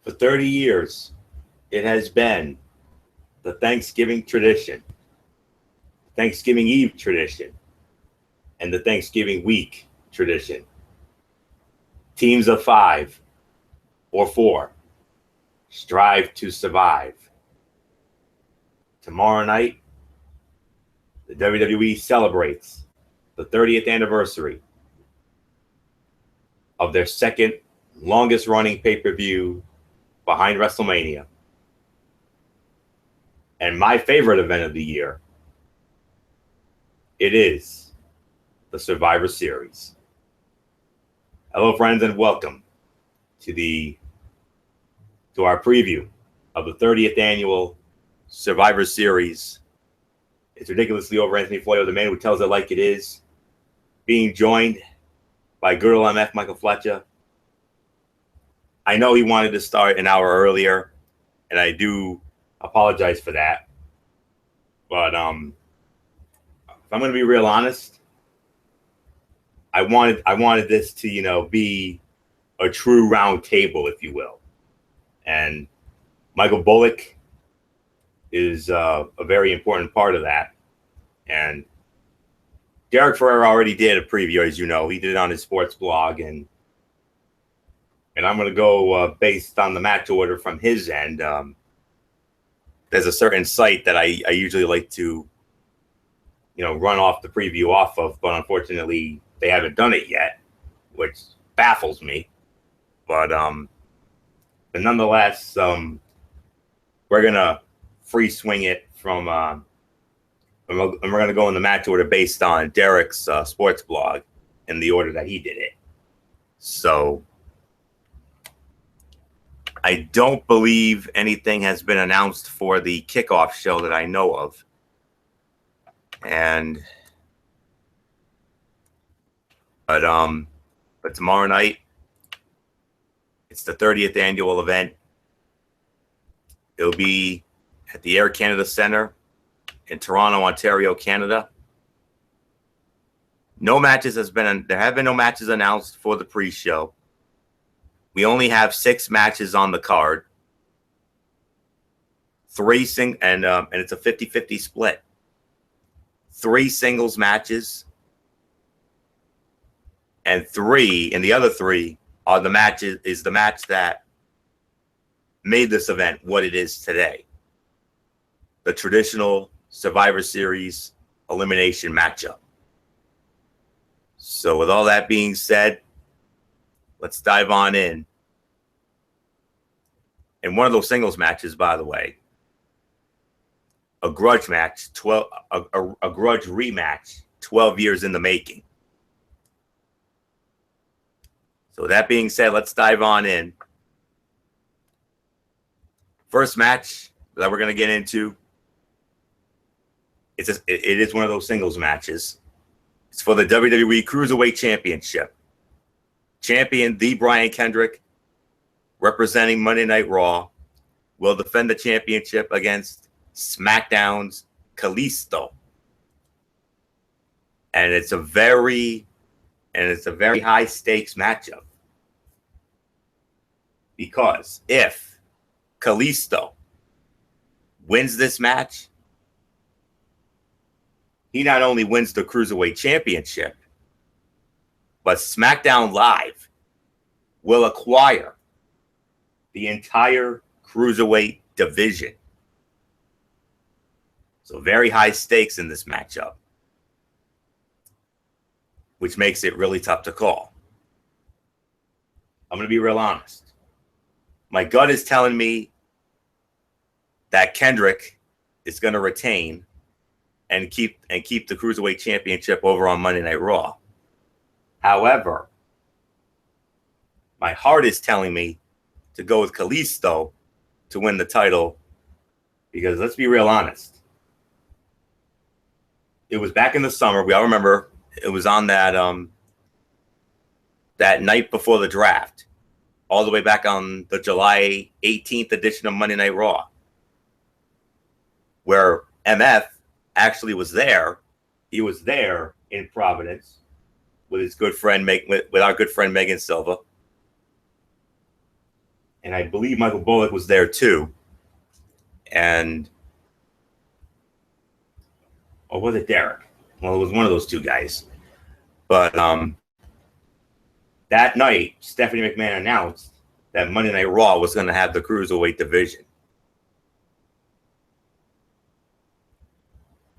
For 30 years, it has been the Thanksgiving tradition, Thanksgiving Eve tradition, and the Thanksgiving week tradition. Teams of 5 or 4 strive to survive. Tomorrow night, the WWE celebrates the 30th anniversary of their second longest running pay-per-view behind WrestleMania. And my favorite event of the year, it is the Survivor Series. Hello, friends, and welcome to our preview of the 30th annual Survivor Series. It's ridiculously over Anthony Floyo, the man who tells it like it is, being joined by good old MF Michael Fletcher. I know he wanted to start an hour earlier, and I do apologize for that. But if I'm going to be real honest, I wanted this to, be a true round table, if you will. And Michael Bullock is a very important part of that. And Derek Ferrer already did a preview, as you know. He did it on his sports blog, and I'm going to go based on the match order from his end. There's a certain site that I usually like to, run off the preview off of, but unfortunately they haven't done it yet, which baffles me. But nonetheless, we're gonna free swing it from, and we're gonna go in the match order based on Derek's sports blog in the order that he did it. So I don't believe anything has been announced for the kickoff show that I know of. But tomorrow night, it's the 30th annual event. It'll be at the Air Canada Centre in Toronto, Ontario, Canada. There have been no matches announced for the pre-show. We only have 6 matches on the card. And it's a 50-50 split. 3 singles matches. And the other 3 are the match that made this event what it is today. The traditional Survivor Series elimination matchup. So with all that being said, let's dive on in. And one of those singles matches, by the way, a grudge match, a grudge rematch, 12 years in the making. So with that being said, let's dive on in. First match that we're going to get into, it is one of those singles matches. It's for the WWE Cruiserweight Championship. Champion, the Brian Kendrick, representing Monday Night Raw, will defend the championship against SmackDown's Kalisto. And it's a very high stakes matchup. Because if Kalisto wins this match, he not only wins the Cruiserweight Championship, but SmackDown Live will acquire the entire Cruiserweight division. So very high stakes in this matchup, which makes it really tough to call. I'm going to be real honest. My gut is telling me that Kendrick is going to retain and keep the Cruiserweight Championship over on Monday Night Raw. However, my heart is telling me to go with Kalisto to win the title, because let's be real honest. It was back in the summer. We all remember it was on that night before the draft, all the way back on the July 18th edition of Monday Night Raw, where MF actually was there. He was there in Providence with his good friend, with our good friend Megan Silva. and I believe Michael Bullock was there too. And or was it Derek? Well, it was one of those two guys. But that night, Stephanie McMahon announced that Monday Night Raw was going to have the Cruiserweight division.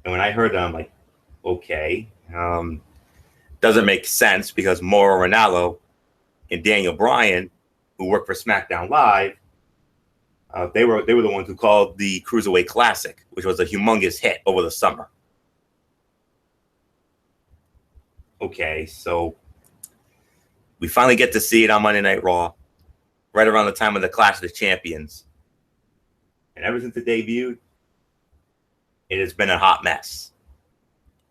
And when I heard that, I'm like, okay. Doesn't make sense because Mauro Ranallo and Daniel Bryan, who worked for SmackDown Live, they were the ones who called the Cruiserweight Classic, which was a humongous hit over the summer. Okay, so we finally get to see it on Monday Night Raw, right around the time of the Clash of the Champions. And ever since it debuted, it has been a hot mess.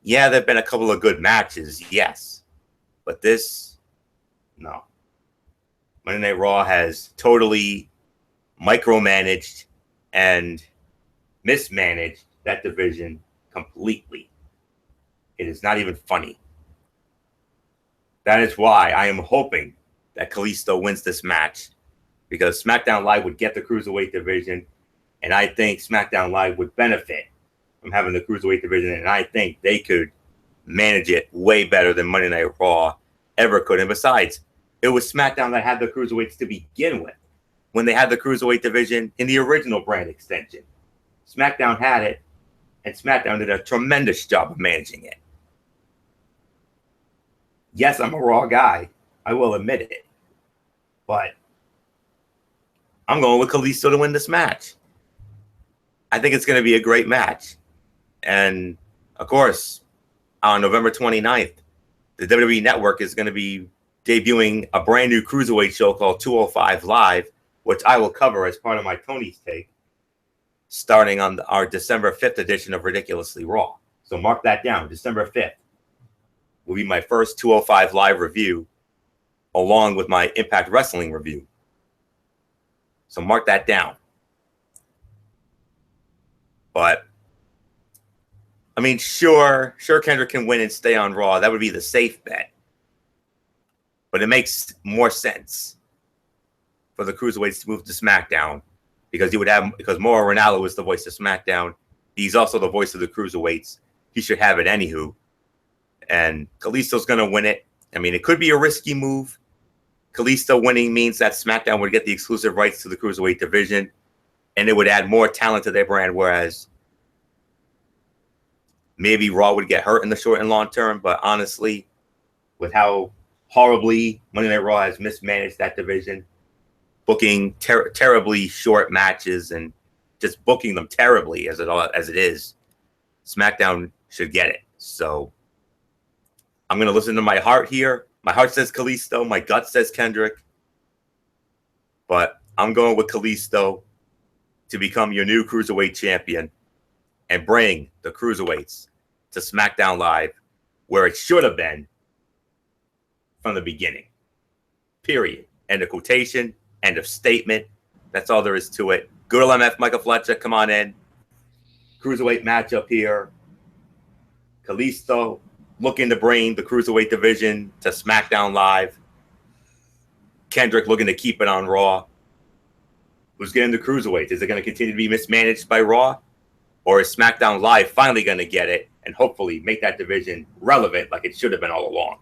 Yeah, there have been a couple of good matches, yes. But this, no. Monday Night Raw has totally micromanaged and mismanaged that division completely. It is not even funny. That is why I am hoping that Kalisto wins this match, because SmackDown Live would get the Cruiserweight division, and I think SmackDown Live would benefit from having the Cruiserweight division, and I think they could manage it way better than Monday Night Raw ever could. And besides, it was SmackDown that had the Cruiserweights to begin with when they had the Cruiserweight division in the original brand extension. SmackDown had it, and SmackDown did a tremendous job of managing it. Yes, I'm a Raw guy. I will admit it. But I'm going with Kalisto to win this match. I think it's going to be a great match. And, of course, on November 29th, the WWE Network is going to be debuting a brand new Cruiserweight show called 205 Live, which I will cover as part of my Tony's Take, starting on our December 5th edition of Ridiculously Raw. So mark that down. December 5th will be my first 205 Live review, along with my Impact Wrestling review. So mark that down. But, I mean, sure, Kendrick can win and stay on Raw. That would be the safe bet. But it makes more sense for the Cruiserweights to move to SmackDown, because Mauro Ranallo is the voice of SmackDown. He's also the voice of the Cruiserweights. He should have it anywho. And Kalisto's going to win it. I mean, it could be a risky move. Kalisto winning means that SmackDown would get the exclusive rights to the Cruiserweight division, and it would add more talent to their brand, whereas maybe Raw would get hurt in the short and long term. But honestly, with how horribly Monday Night Raw has mismanaged that division, booking terribly short matches and just booking them terribly as it is, SmackDown should get it. So I'm going to listen to my heart here. My heart says Kalisto. My gut says Kendrick. But I'm going with Kalisto to become your new Cruiserweight champion and bring the Cruiserweights to SmackDown Live, where it should have been from the beginning. Period. End of quotation. End of statement. That's all there is to it. Good old MF Michael Fletcher, come on in. Cruiserweight matchup here. Kalisto looking to bring the Cruiserweight division to SmackDown Live. Kendrick looking to keep it on Raw. Who's getting the Cruiserweights? Is it going to continue to be mismanaged by Raw? Or is SmackDown Live finally going to get it and hopefully make that division relevant like it should have been all along?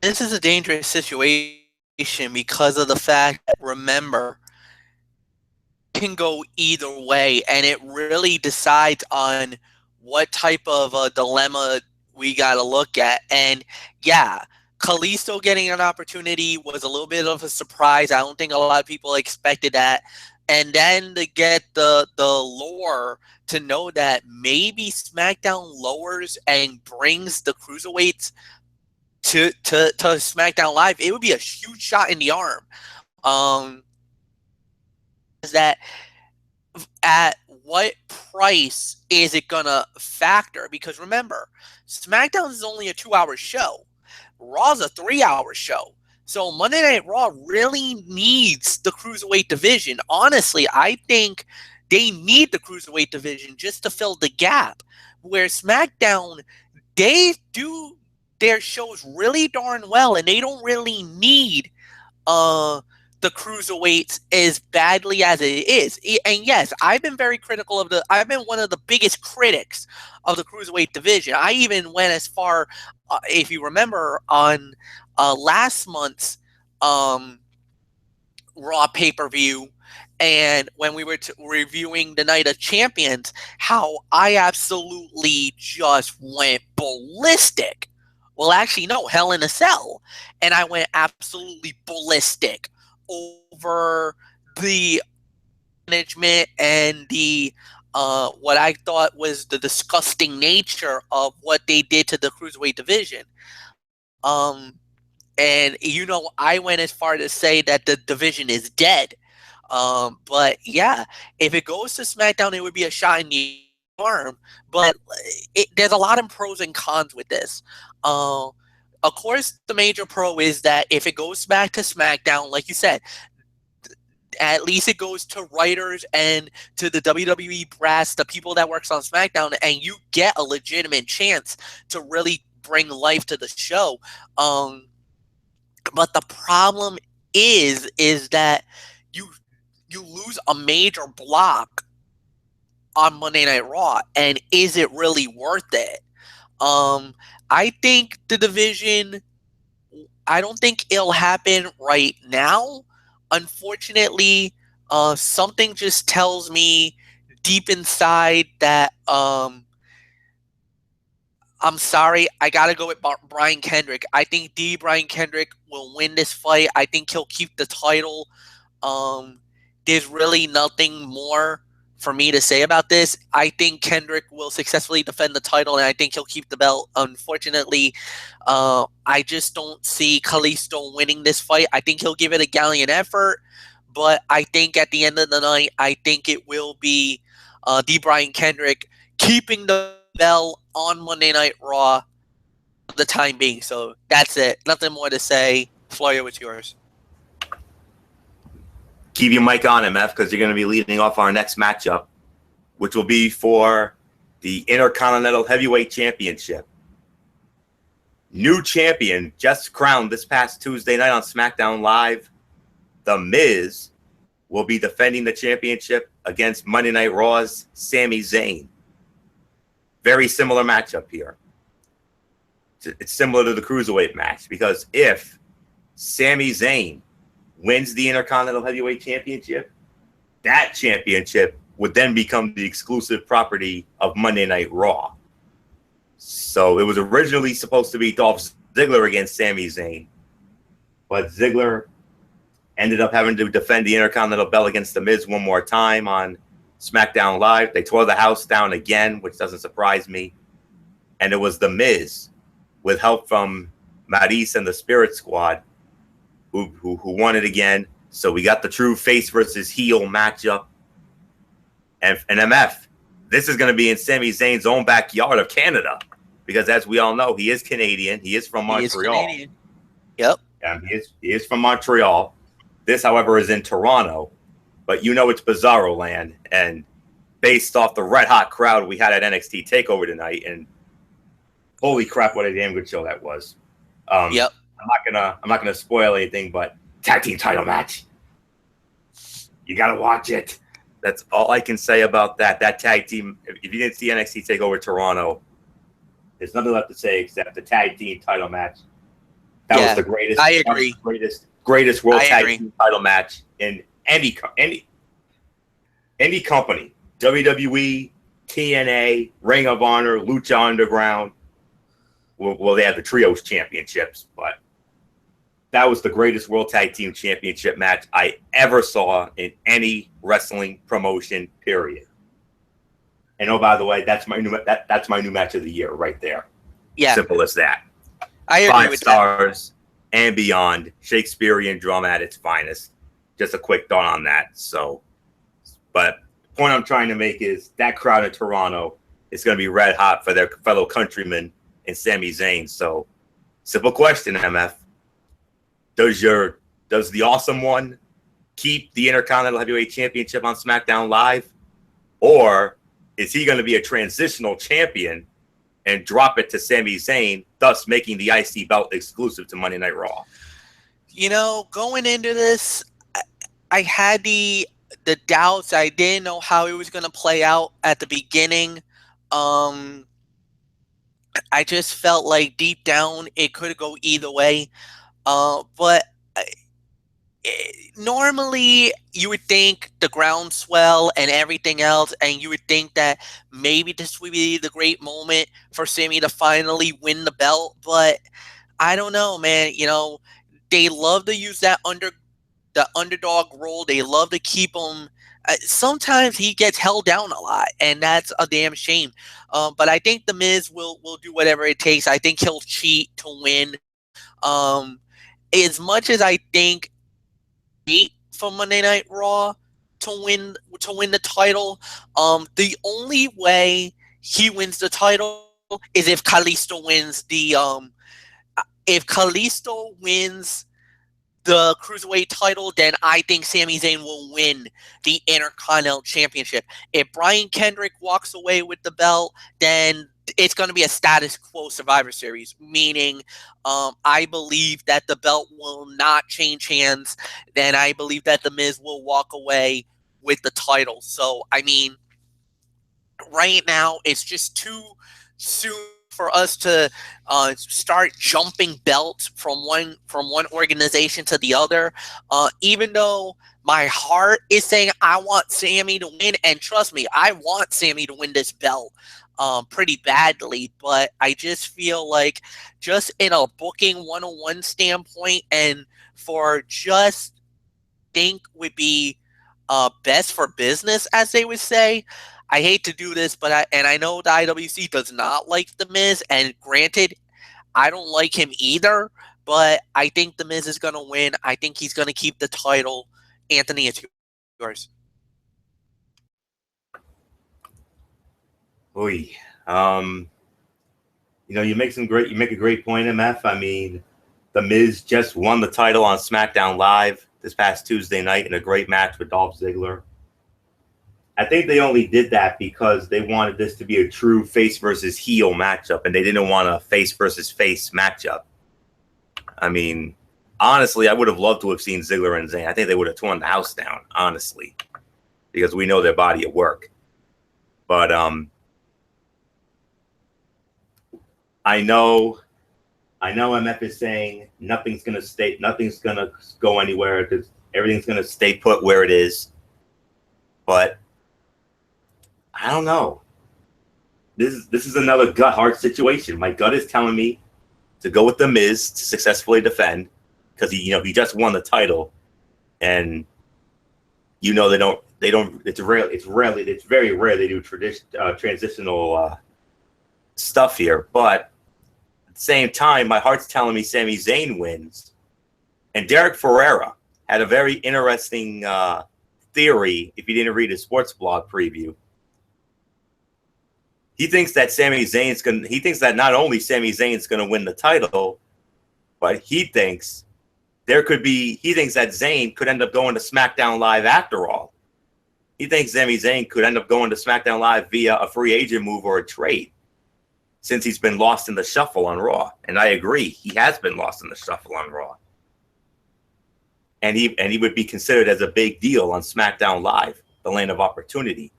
This is a dangerous situation because of the fact that, remember, it can go either way, and it really decides on what type of a dilemma we got to look at. And yeah, Kalisto getting an opportunity was a little bit of a surprise. I don't think a lot of people expected that. And then to get the lore to know that maybe SmackDown lowers and brings the Cruiserweights to SmackDown Live, it would be a huge shot in the arm. Is that at what price is it gonna factor? Because remember, SmackDown is only a 2-hour show. Raw's a 3-hour show. So Monday Night Raw really needs the Cruiserweight division. Honestly, I think they need the Cruiserweight division just to fill the gap. Where SmackDown, they do their shows really darn well, and they don't really need the cruiserweights as badly as it is. And yes, I've been very critical of I've been one of the biggest critics of the cruiserweight division. I even went as far, if you remember, on last month's Raw pay-per-view, and when we were reviewing the Night of Champions, how I absolutely just went ballistic. Well, actually, no, Hell in a Cell. And I went absolutely ballistic over the management and the what I thought was the disgusting nature of what they did to the Cruiserweight division. And, I went as far to say that the division is dead. But yeah, if it goes to SmackDown, it would be a shot in the arm. But there's a lot of pros and cons with this. Of course, the major pro is that if it goes back to SmackDown, like you said, at least it goes to writers and to the WWE brass, the people that works on SmackDown, and you get a legitimate chance to really bring life to the show. But the problem is that you lose a major block on Monday Night Raw, and is it really worth it? I think the division, I don't think it'll happen right now. Unfortunately, something just tells me deep inside that I'm sorry, I gotta go with Brian Kendrick. I think Brian Kendrick will win this fight. I think he'll keep the title. There's really nothing more for me to say about this. I think Kendrick will successfully defend the title, and I think he'll keep the belt. Unfortunately, I just don't see Kalisto winning this fight. I think he'll give it a gallant effort, but I think at the end of the night, I think it will be Brian Kendrick keeping the belt on Monday Night Raw for the time being. So that's it. Nothing more to say. Florio, it's yours. Keep your mic on, MF, because you're going to be leading off our next matchup, which will be for the Intercontinental Heavyweight Championship. New champion just crowned this past Tuesday night on SmackDown Live. The Miz will be defending the championship against Monday Night Raw's Sami Zayn. Very similar matchup here. It's similar to the Cruiserweight match, because if Sami Zayn wins the Intercontinental Heavyweight Championship, that championship would then become the exclusive property of Monday Night Raw. So it was originally supposed to be Dolph Ziggler against Sami Zayn, but Ziggler ended up having to defend the Intercontinental belt against The Miz one more time on SmackDown Live. They tore the house down again, which doesn't surprise me. And it was The Miz, with help from Maryse and the Spirit Squad, who won it again. So we got the true face versus heel matchup. And MF, this is going to be in Sami Zayn's own backyard of Canada, because as we all know, he is Canadian. He is from Montreal. He is Canadian. Yep. He is from Montreal. This, however, is in Toronto. But it's Bizarro land, and based off the red hot crowd we had at NXT TakeOver tonight, and holy crap, what a damn good show that was. Yep. I'm not gonna spoil anything, but tag team title match. You gotta watch it. That's all I can say about that. That tag team. If you didn't see NXT TakeOver Toronto, there's nothing left to say except the tag team title match. That was the greatest. I agree. Greatest world tag team title match in any company. WWE, TNA, Ring of Honor, Lucha Underground. Well, they had the Trios championships, but that was the greatest World Tag Team Championship match I ever saw in any wrestling promotion, period. And oh, by the way, that's my new match of the year right there. Yeah. Simple as that. I agree 5 with stars and beyond. Shakespearean drama at its finest. Just a quick thought on that. So, but the point I'm trying to make is that crowd in Toronto is going to be red hot for their fellow countrymen in Sami Zayn. So, simple question, MF. Does the Awesome One keep the Intercontinental Heavyweight Championship on SmackDown Live? Or is he going to be a transitional champion and drop it to Sami Zayn, thus making the IC belt exclusive to Monday Night Raw? Going into this, I had the doubts. I didn't know how it was going to play out at the beginning. Um, I just felt like deep down it could go either way. But normally you would think the groundswell and everything else, and you would think that maybe this would be the great moment for Sammy to finally win the belt. But I don't know, man. They love to use the underdog role. They love to keep him. Sometimes he gets held down a lot, and that's a damn shame. But I think the Miz will do whatever it takes. I think he'll cheat to win. Um, as much as I think for Monday Night Raw to win the title, the only way he wins the title is if Kalisto wins the Cruiserweight title, then I think Sami Zayn will win the Intercontinental Championship. If Brian Kendrick walks away with the belt, then it's going to be a status quo Survivor Series, meaning I believe that the belt will not change hands. Then I believe that The Miz will walk away with the title. So, I mean, right now it's just too soon for us to start jumping belts from one organization to the other. Even though my heart is saying I want Sammy to win, and trust me, I want Sammy to win this belt pretty badly, but I just feel like, just in a booking 101 standpoint, and for just think would be best for business, as they would say. I hate to do this, but I know the IWC does not like The Miz, and granted, I don't like him either, but I think The Miz is going to win. I think he's going to keep the title. Anthony, it's yours. Oy. You make a great point, MF. I mean, The Miz just won the title on SmackDown Live this past Tuesday night in a great match with Dolph Ziggler. I think they only did that because they wanted this to be a true face versus heel matchup, and they didn't want a face versus face matchup. I mean, honestly, I would have loved to have seen Ziggler and Zayn. I think they would have torn the house down, honestly, because we know their body of work. But I know MF is saying nothing's gonna go anywhere because everything's gonna stay put where it is. But I don't know. This is another gut heart situation. My gut is telling me to go with The Miz to successfully defend, because he just won the title, and they don't. It's very rare they do transitional stuff here. But at the same time, my heart's telling me Sami Zayn wins. And Derek Ferreira had a very interesting theory. If you didn't read his sports blog preview, he thinks that not only Sami Zayn's going to win the title, but he thinks that Zayn could end up going to SmackDown Live after all. He thinks Sami Zayn could end up going to SmackDown Live via a free agent move or a trade, since he's been lost in the shuffle on Raw. And I agree, he has been lost in the shuffle on Raw. And he would be considered as a big deal on SmackDown Live, the land of opportunity.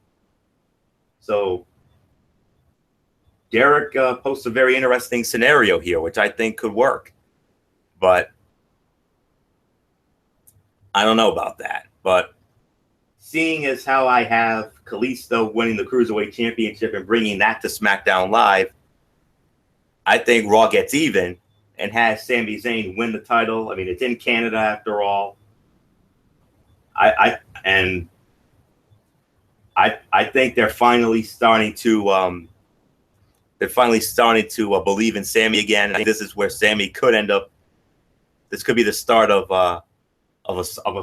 So Derek posts a very interesting scenario here, which I think could work. But I don't know about that. But seeing as how I have Kalisto winning the Cruiserweight Championship and bringing that to SmackDown Live, I think Raw gets even and has Sami Zayn win the title. I mean, it's in Canada after all. I think they're finally starting to believe in Sami again. I think this is where Sami could end up. This could be the start of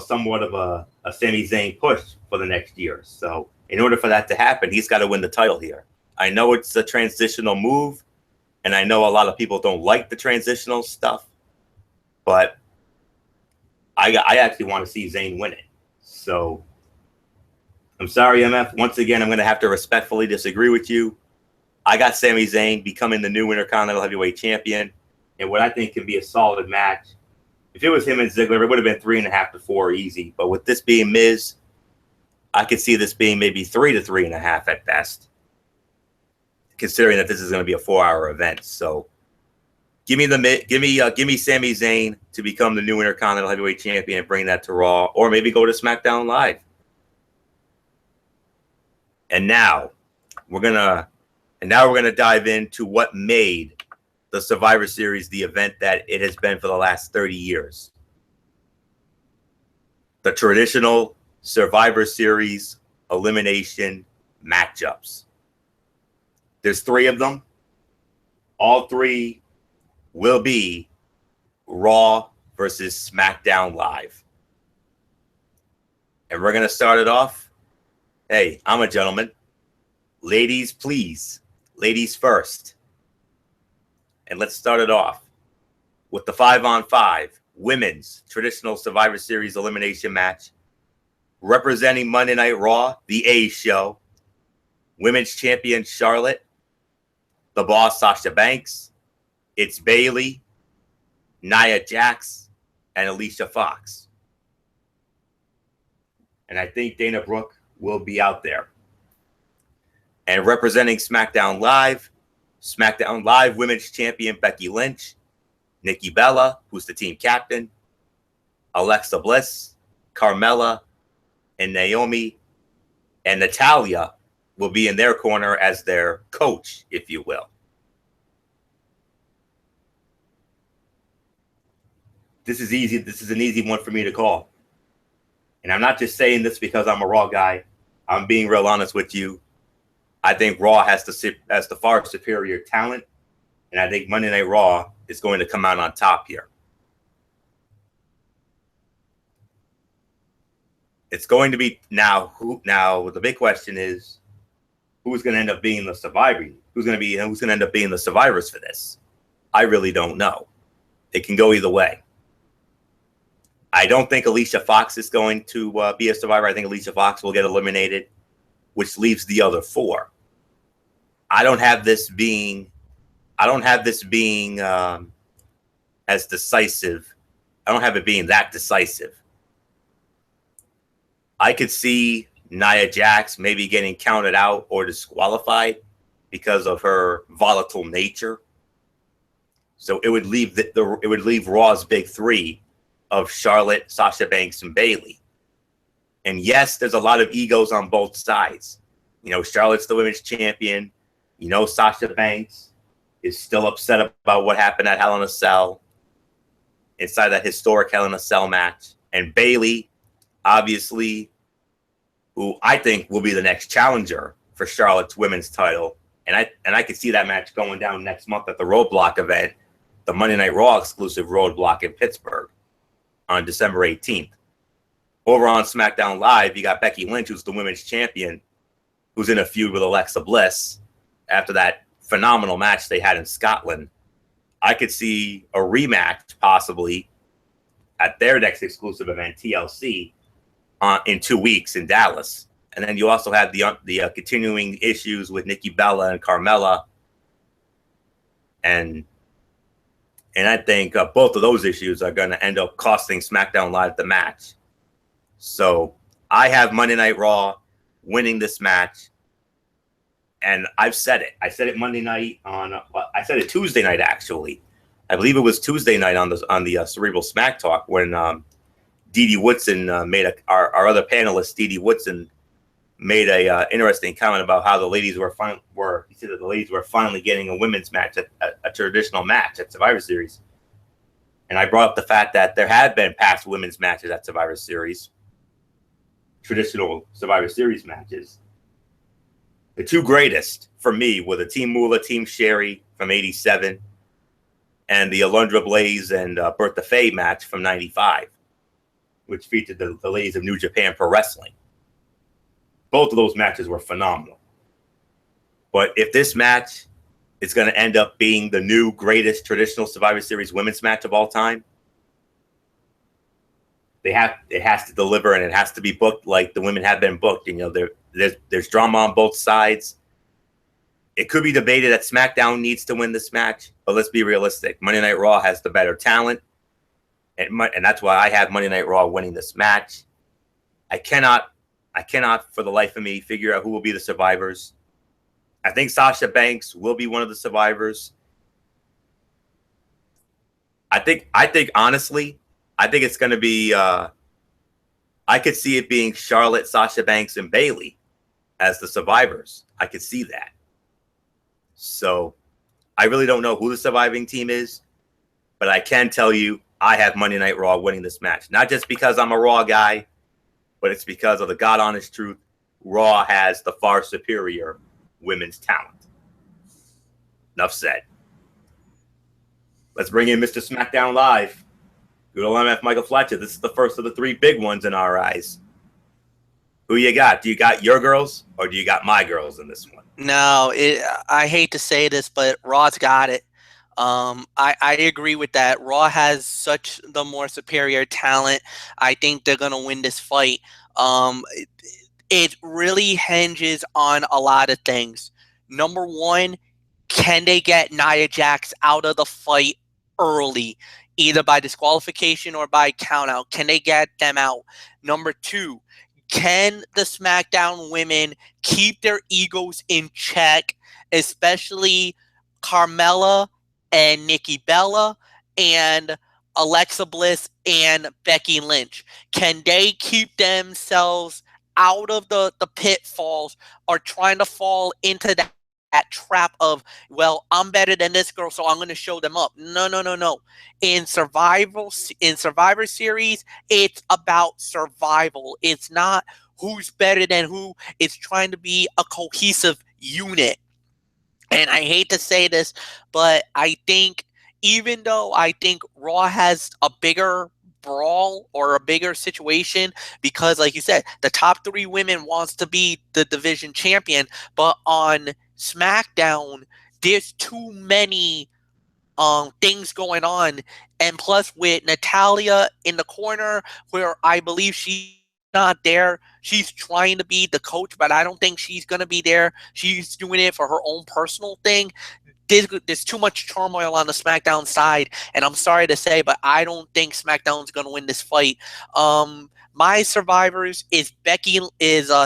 somewhat of a Sami Zayn push for the next year. So in order for that to happen, he's got to win the title here. I know it's a transitional move, and I know a lot of people don't like the transitional stuff, but I actually want to see Zayn win it. So I'm sorry, MF. Once again, I'm going to have to respectfully disagree with you. I got Sami Zayn becoming the new Intercontinental Heavyweight Champion in what I think can be a solid match. If it was him and Ziggler, it would have been 3.5 to 4 easy. But with this being Miz, I could see this being maybe 3 to 3.5 at best, considering that this is going to be a 4-hour event. So give me Sami Zayn to become the new Intercontinental Heavyweight Champion and bring that to Raw, or maybe go to SmackDown Live. And now we're gonna dive into what made the Survivor Series the event that it has been for the last 30 years. The traditional Survivor Series elimination matchups. There's 3 of them. All 3 will be Raw versus SmackDown Live. And we're going to start it off. Hey, I'm a gentleman. Ladies, please. Ladies first. And let's start it off with the 5-on-5 women's traditional Survivor Series elimination match. Representing Monday Night Raw, the A Show. Women's champion Charlotte. The Boss Sasha Banks. It's Bayley, Nia Jax, and Alicia Fox. And I think Dana Brooke will be out there. And representing SmackDown Live Women's Champion Becky Lynch, Nikki Bella, who's the team captain, Alexa Bliss, Carmella, and Naomi, and Natalya will be in their corner as their coach, if you will. This is easy. This is an easy one for me to call. And I'm not just saying this because I'm a Raw guy. I'm being real honest with you. I think Raw has the far superior talent, and I think Monday Night Raw is going to come out on top here. It's going to be now. The big question is, who's going to end up being the survivor? Who's going to end up being the survivors for this? I really don't know. It can go either way. I don't think Alicia Fox is going to be a survivor. I think Alicia Fox will get eliminated, which leaves the other 4. I don't have this being as decisive. I don't have it being that decisive. I could see Nia Jax maybe getting counted out or disqualified because of her volatile nature. So it would leave Raw's big 3 of Charlotte, Sasha Banks, and Bayley. And yes, there's a lot of egos on both sides. You know, Charlotte's the women's champion. You know, Sasha Banks is still upset about what happened at Hell in a Cell, inside that historic Hell in a Cell match. And Bayley, obviously, who I think will be the next challenger for Charlotte's women's title. And I could see that match going down next month at the Roadblock event, the Monday Night Raw exclusive Roadblock in Pittsburgh on December 18th. Over on SmackDown Live, you got Becky Lynch, who's the women's champion, who's in a feud with Alexa Bliss after that phenomenal match they had in Scotland. I could see a rematch possibly at their next exclusive event, TLC, in 2 weeks in Dallas. And then you also have the continuing issues with Nikki Bella and Carmella. And I think both of those issues are going to end up costing SmackDown Live the match. So I have Monday Night Raw winning this match. And I've said it. I said it Monday night I said it Tuesday night, actually. I believe it was Tuesday night on the Cerebral Smack Talk when Dee Dee Woodson our other panelist, Dee Dee Woodson, made a interesting comment about how the ladies he said that the ladies were finally getting a women's match, a traditional match at Survivor Series. And I brought up the fact that there had been past women's matches at Survivor Series, traditional Survivor Series matches. The 2 greatest for me were the Team Moolah, Team Sherry from 87 and the Alundra Blaze and Bertha Faye match from 95, which featured the ladies of New Japan Pro Wrestling. Both of those matches were phenomenal. But if this match is going to end up being the new greatest traditional Survivor Series women's match of all time, it has to deliver, and it has to be booked like the women have been booked. You know, there's drama on both sides. It could be debated that SmackDown needs to win this match, but let's be realistic. Monday Night Raw has the better talent, and that's why I have Monday Night Raw winning this match. I cannot for the life of me figure out who will be the survivors. I think Sasha Banks will be one of the survivors. I think honestly, I think it's going to be. I could see it being Charlotte, Sasha Banks, and Bayley as the survivors. I could see that. So I really don't know who the surviving team is, but I can tell you I have Monday Night Raw winning this match. Not just because I'm a Raw guy, but it's because of the God honest truth. Raw has the far superior women's talent. Enough said. Let's bring in Mr. SmackDown Live. Good old MF Michael Fletcher. This is the first of the three big ones in our eyes. Who you got? Do you got your girls or do you got my girls in this one? No, I hate to say this, but Raw's got it. I agree with that. Raw has such the more superior talent. I think they're gonna win this fight. It really hinges on a lot of things. Number one, can they get Nia Jax out of the fight early, either by disqualification or by countout? Can they get them out? Number two, can the SmackDown women keep their egos in check, especially Carmella and Nikki Bella and Alexa Bliss and Becky Lynch? Can they keep themselves out of the pitfalls or trying to fall into that trap of, well, I'm better than this girl, so I'm going to show them up? No. In Survivor Series, it's about survival. It's not who's better than who. It's trying to be a cohesive unit. And I hate to say this, but I think even though I think Raw has a bigger brawl or a bigger situation, because like you said, the top three women wants to be the division champion, but on SmackDown, there's too many things going on. And plus with Natalia in the corner, where I believe she's not there. She's trying to be the coach, but I don't think she's going to be there. She's doing it for her own personal thing. There's too much turmoil on the SmackDown side, and I'm sorry to say, but I don't think SmackDown's going to win this fight. My survivors is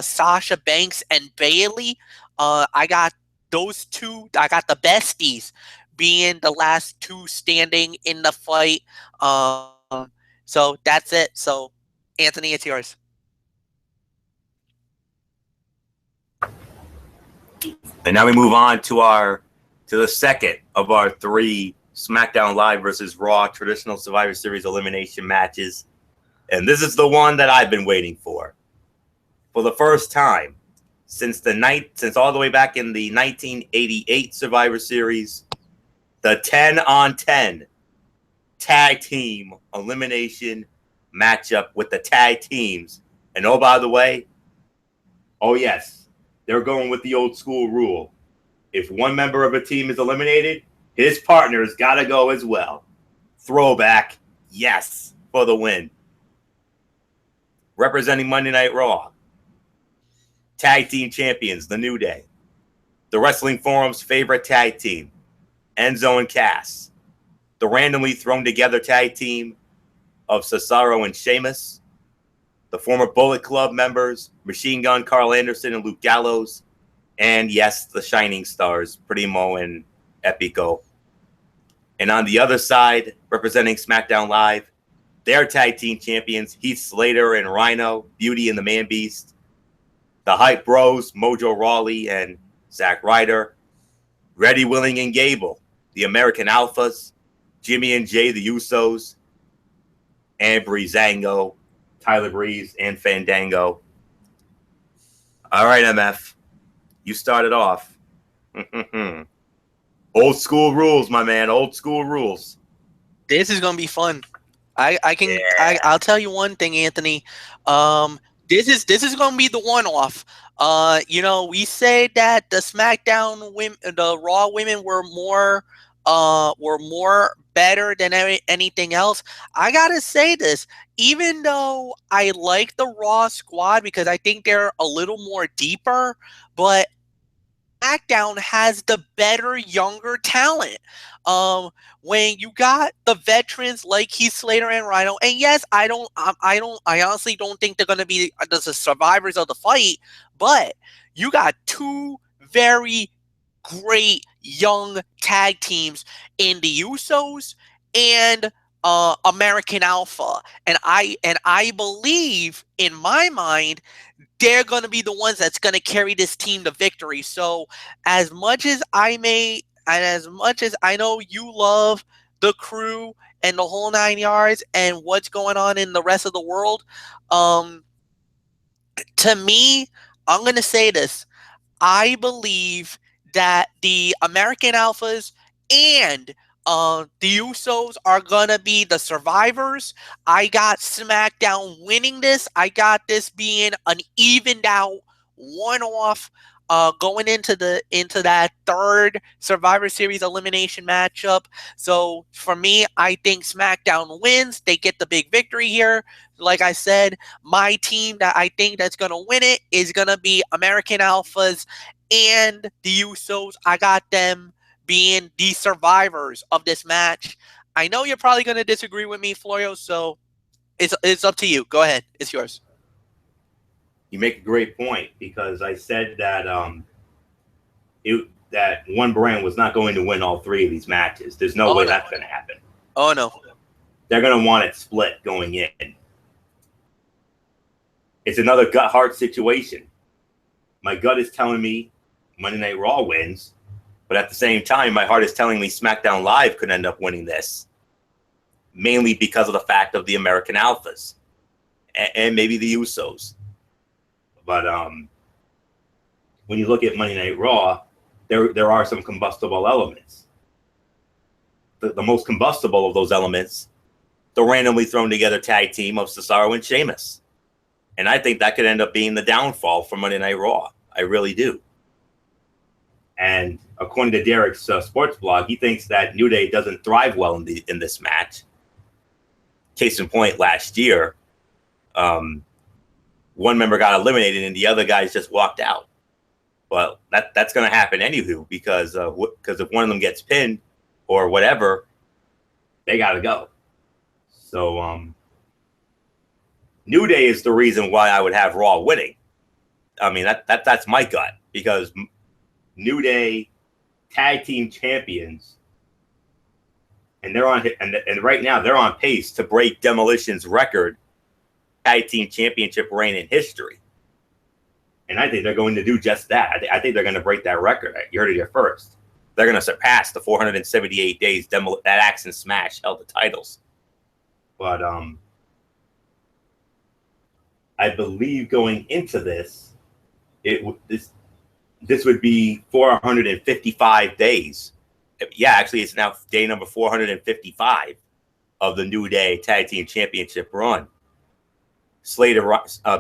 Sasha Banks and Bayley. I got those two. I got the besties being the last two standing in the fight. So that's it. So, Anthony, it's yours. And now we move on to the second of our three SmackDown Live versus Raw traditional Survivor Series elimination matches. And this is the one that I've been waiting for. For the first time since all the way back in the 1988 Survivor Series, the 10-on-10 tag team elimination matchup with the tag teams. And oh, by the way, oh yes, they're going with the old school rule. If one member of a team is eliminated, his partner's got to go as well. Throwback, yes, for the win. Representing Monday Night Raw, tag team champions, The New Day. The Wrestling Forum's favorite tag team, Enzo and Cass. The randomly thrown together tag team of Cesaro and Sheamus. The former Bullet Club members, Machine Gun Carl Anderson and Luke Gallows. And yes, the Shining Stars, Primo and Epico. And on the other side, representing SmackDown Live, their tag team champions, Heath Slater and Rhino, Beauty and the Man Beast. The Hype Bros, Mojo Rawley and Zack Ryder. Ready, Willing, and Gable, the American Alphas. Jimmy and Jay, the Usos. And Breezango, Tyler Breeze, and Fandango. All right, MF. You started off. Old school rules, my man. Old school rules. This is gonna be fun. I'll tell you one thing, Anthony. This is gonna be the one-off. We say that the SmackDown women, the Raw women were more better than anything else. I gotta say this. Even though I like the Raw squad because I think they're a little more deeper, but SmackDown has the better younger talent. When you got the veterans like Heath Slater and Rhino, and yes, I honestly don't think they're going to be the survivors of the fight, but you got two very great young tag teams in the Usos and American Alpha, and I believe in my mind they're going to be the ones that's going to carry this team to victory. So as much as I may, and as much as I know you love the Crew and the whole 9 yards and what's going on in the rest of the world, um, to me, I'm going to say this. I believe that the American Alphas and the Usos are gonna be the survivors. I got SmackDown winning this. I got this being an evened out one-off going into that third Survivor Series elimination matchup. So for me, I think SmackDown wins. They get the big victory here. Like I said, my team that I think that's going to win it is going to be American Alphas and the Usos. I got them being the survivors of this match. I know you're probably going to disagree with me, Florio, so it's up to you. Go ahead. It's yours. You make a great point, because I said that that one brand was not going to win all three of these matches. There's no way that's going to happen. Oh, no. They're going to want it split going in. It's another gut-heart situation. My gut is telling me Monday Night Raw wins, but at the same time, my heart is telling me SmackDown Live could end up winning this, mainly because of the fact of the American Alphas and maybe the Usos. But when you look at Monday Night Raw, there are some combustible elements. The most combustible of those elements, the randomly thrown together tag team of Cesaro and Sheamus. And I think that could end up being the downfall for Monday Night Raw. I really do. And according to Derek's sports blog, he thinks that New Day doesn't thrive well in this match. Case in point, last year, one member got eliminated and the other guys just walked out. Well, that's going to happen anywho, because if one of them gets pinned or whatever, they got to go. So New Day is the reason why I would have Raw winning. I mean, that's my gut, because New Day tag team champions, and they're on and right now they're on pace to break Demolition's record tag team championship reign in history. And I think they're going to do just that. I think they're going to break that record. You heard it here first. They're going to surpass the 478 days that Axe and Smash held the titles. But I believe going into this, this would be 455 days. Yeah, actually, it's now day number 455 of the New Day Tag Team Championship run. Slater,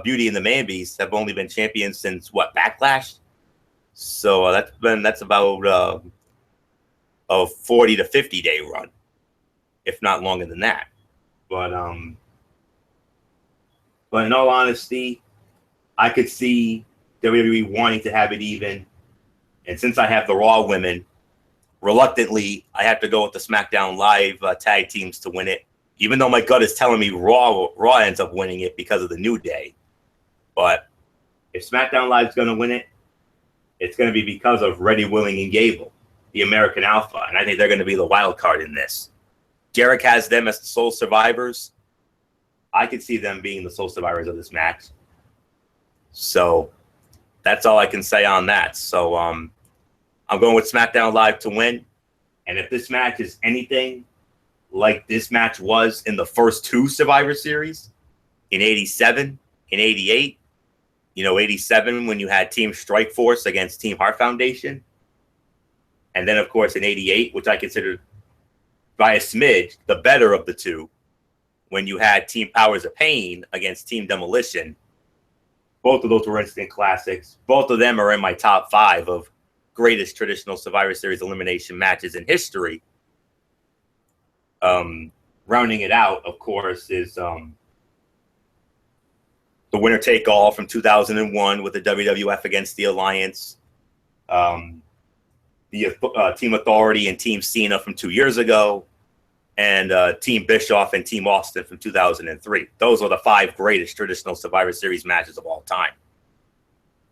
Beauty, and the Man Beast have only been champions since what, Backlash? So that's about a 40 to 50 day run, if not longer than that. But in all honesty, I could see WWE wanting to have it even. And since I have the Raw women, reluctantly, I have to go with the SmackDown Live tag teams to win it. Even though my gut is telling me Raw ends up winning it because of the New Day. But if SmackDown Live is going to win it, it's going to be because of Ready, Willing, and Gable, the American Alpha. And I think they're going to be the wild card in this. Derek has them as the sole survivors. I could see them being the sole survivors of this match. So that's all I can say on that. So I'm going with SmackDown Live to win. And if this match is anything like this match was in the first two Survivor Series, in 87, in 88, 87 when you had Team Strikeforce against Team Heart Foundation. And then, of course, in 88, which I consider by a smidge the better of the two, when you had Team Powers of Pain against Team Demolition. Both of those were instant classics. Both of them are in my top 5 of greatest traditional Survivor Series elimination matches in history. Rounding it out, of course, is the winner take all from 2001 with the WWF against the Alliance. the Team Authority and Team Cena from 2 years ago, and Team Bischoff and Team Austin from 2003. Those are the 5 greatest traditional Survivor Series matches of all time.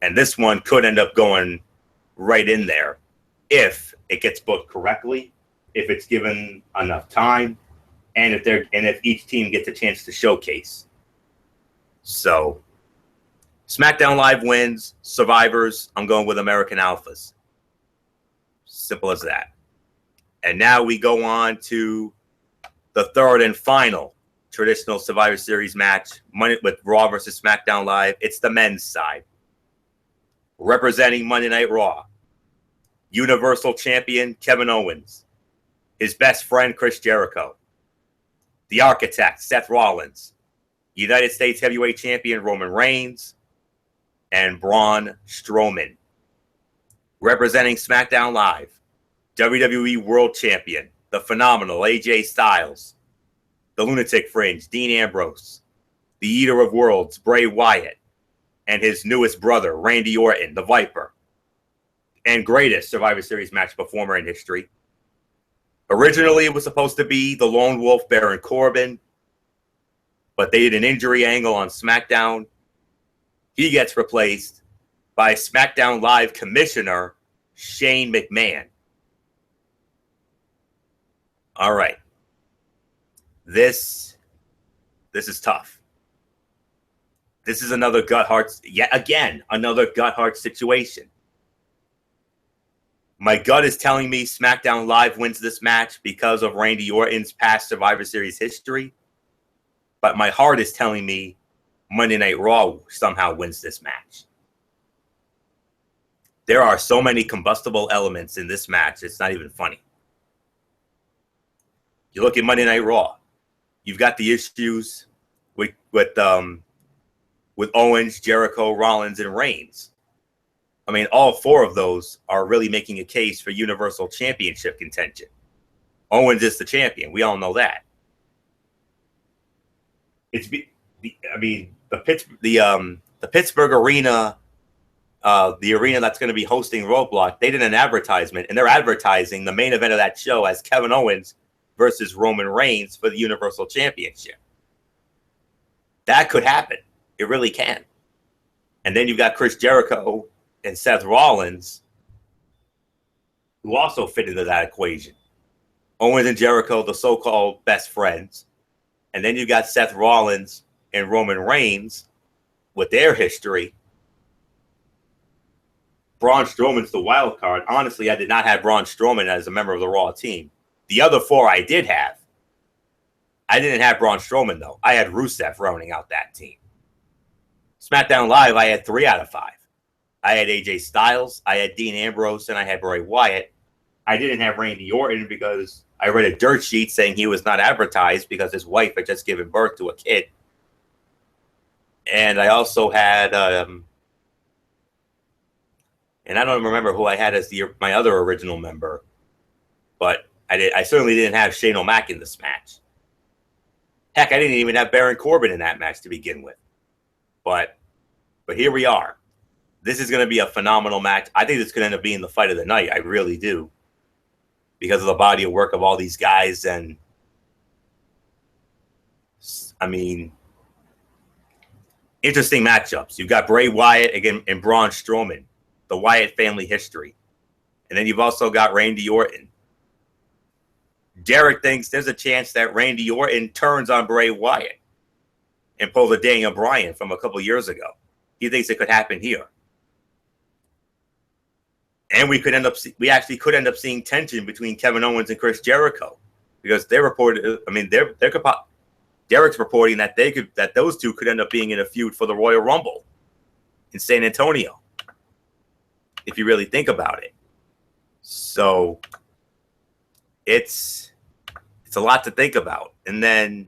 And this one could end up going right in there if it gets booked correctly, if it's given enough time, and if each team gets a chance to showcase. So SmackDown Live wins. Survivors, I'm going with American Alphas. Simple as that. And now we go on to the third and final traditional Survivor Series match with Raw versus SmackDown Live. It's the men's side. Representing Monday Night Raw, Universal Champion Kevin Owens, his best friend Chris Jericho, the Architect Seth Rollins, United States Heavyweight Champion Roman Reigns, and Braun Strowman. Representing SmackDown Live, WWE World Champion, the phenomenal AJ Styles, the Lunatic Fringe, Dean Ambrose, the Eater of Worlds, Bray Wyatt, and his newest brother, Randy Orton, the Viper, and greatest Survivor Series match performer in history. Originally, it was supposed to be the Lone Wolf, Baron Corbin, but they did an injury angle on SmackDown. He gets replaced by SmackDown Live Commissioner Shane McMahon. All right. This is tough. This is another another gut-heart situation. My gut is telling me SmackDown Live wins this match because of Randy Orton's past Survivor Series history. But my heart is telling me Monday Night Raw somehow wins this match. There are so many combustible elements in this match, it's not even funny. You look at Monday Night Raw, you've got the issues with Owens, Jericho, Rollins, and Reigns. I mean, all 4 of those are really making a case for Universal Championship contention. Owens is the champion. We all know that. The Pittsburgh arena, the arena that's going to be hosting Roadblock, they did an advertisement, and they're advertising the main event of that show as Kevin Owens versus Roman Reigns for the Universal Championship. That could happen. It really can. And then you've got Chris Jericho and Seth Rollins, who also fit into that equation. Owens and Jericho, the so-called best friends. And then you've got Seth Rollins and Roman Reigns with their history. Braun Strowman's the wild card. Honestly, I did not have Braun Strowman as a member of the Raw team. The other 4 I did have. I didn't have Braun Strowman, though. I had Rusev rounding out that team. SmackDown Live, I had 3 out of 5. I had AJ Styles, I had Dean Ambrose, and I had Bray Wyatt. I didn't have Randy Orton because I read a dirt sheet saying he was not advertised because his wife had just given birth to a kid. And I also had, and I don't remember who I had as my other original member, but I certainly didn't have Shane O'Mac in this match. Heck, I didn't even have Baron Corbin in that match to begin with. But here we are. This is going to be a phenomenal match. I think this could end up being the fight of the night. I really do. Because of the body of work of all these guys. And, I mean, interesting matchups. You've got Bray Wyatt again and Braun Strowman, the Wyatt family history. And then you've also got Randy Orton. Derek thinks there's a chance that Randy Orton turns on Bray Wyatt and pulls a Daniel Bryan from a couple years ago. He thinks it could happen here. And we actually could end up seeing tension between Kevin Owens and Chris Jericho because they reported. I mean, Derek's reporting that those two could end up being in a feud for the Royal Rumble in San Antonio. If you really think about it, so it's a lot to think about. And then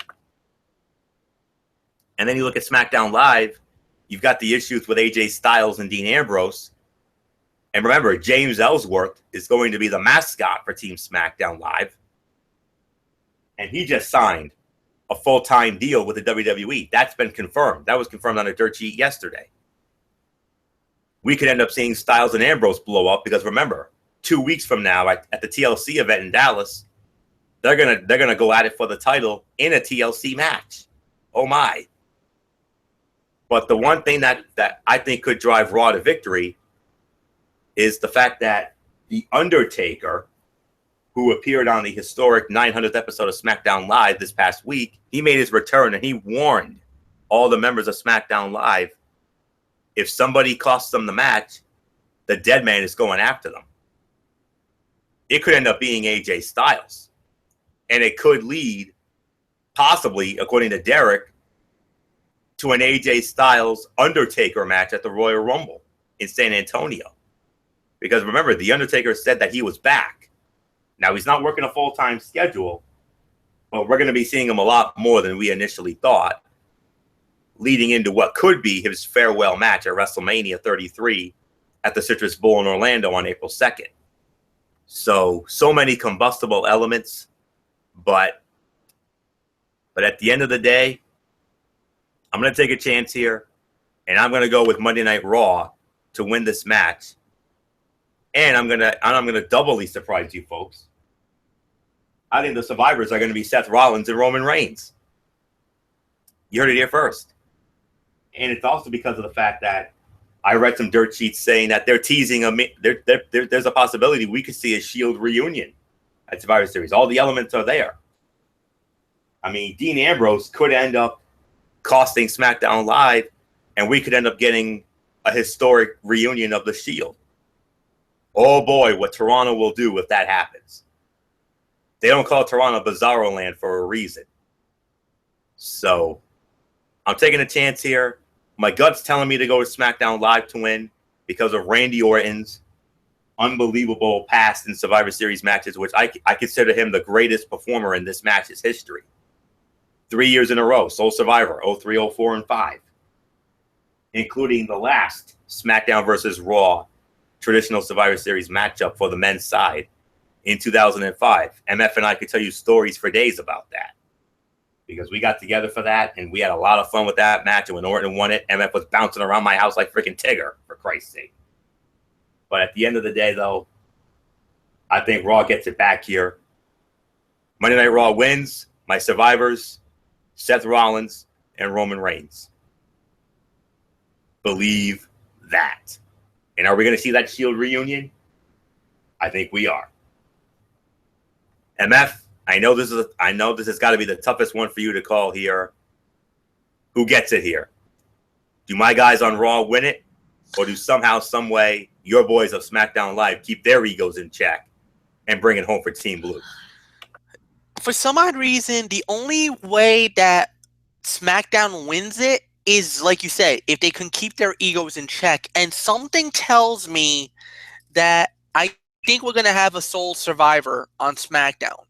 you look at SmackDown Live. You've got the issues with AJ Styles and Dean Ambrose. And remember, James Ellsworth is going to be the mascot for Team SmackDown Live. And he just signed a full-time deal with the WWE. That's been confirmed. That was confirmed on a dirt sheet yesterday. we could end up seeing Styles and Ambrose blow up because remember, 2 weeks from now at the TLC event in Dallas, they're gonna go at it for the title in a TLC match. Oh my! But the one thing that I think could drive Raw to victory is the fact that The Undertaker, who appeared on the historic 900th episode of SmackDown Live this past week, he made his return and he warned all the members of SmackDown Live, if somebody costs them the match, the dead man is going after them. It could end up being AJ Styles. And it could lead, possibly, according to Derek, to an AJ Styles Undertaker match at the Royal Rumble in San Antonio. Because remember, The Undertaker said that he was back. Now, he's not working a full-time schedule, but we're going to be seeing him a lot more than we initially thought, leading into what could be his farewell match at WrestleMania 33 at the Citrus Bowl in Orlando on April 2nd. So many combustible elements, but at the end of the day, I'm going to take a chance here, and I'm going to go with Monday Night Raw to win this match. And I'm gonna doubly surprise you folks. I think the survivors are going to be Seth Rollins and Roman Reigns. You heard it here first. And it's also because of the fact that I read some dirt sheets saying that they're teasing there's a possibility we could see a Shield reunion at Survivor Series. All the elements are there. I mean, Dean Ambrose could end up costing SmackDown Live, and we could end up getting a historic reunion of the Shield. Oh boy, what Toronto will do if that happens. They don't call Toronto Bizarro Land for a reason. So I'm taking a chance here. My gut's telling me to go to SmackDown Live to win because of Randy Orton's unbelievable past in Survivor Series matches, which I consider him the greatest performer in this match's history. 3 years in a row, sole survivor, 03, 04, and 5. Including the last SmackDown versus Raw traditional Survivor Series matchup for the men's side in 2005. MF and I could tell you stories for days about that because we got together for that and we had a lot of fun with that match. And when Orton won it, MF was bouncing around my house like freaking Tigger, for Christ's sake. But at the end of the day, though, I think Raw gets it back here. Monday Night Raw wins. My survivors, Seth Rollins and Roman Reigns. Believe that. And are we going to see that Shield reunion? I think we are. MF, I know this has got to be the toughest one for you to call here. Who gets it here? Do my guys on Raw win it? Or do somehow, some way, your boys of SmackDown Live keep their egos in check and bring it home for Team Blue? For some odd reason, the only way that SmackDown wins it is, like you said, if they can keep their egos in check. And something tells me that I think we're going to have a sole survivor on SmackDown.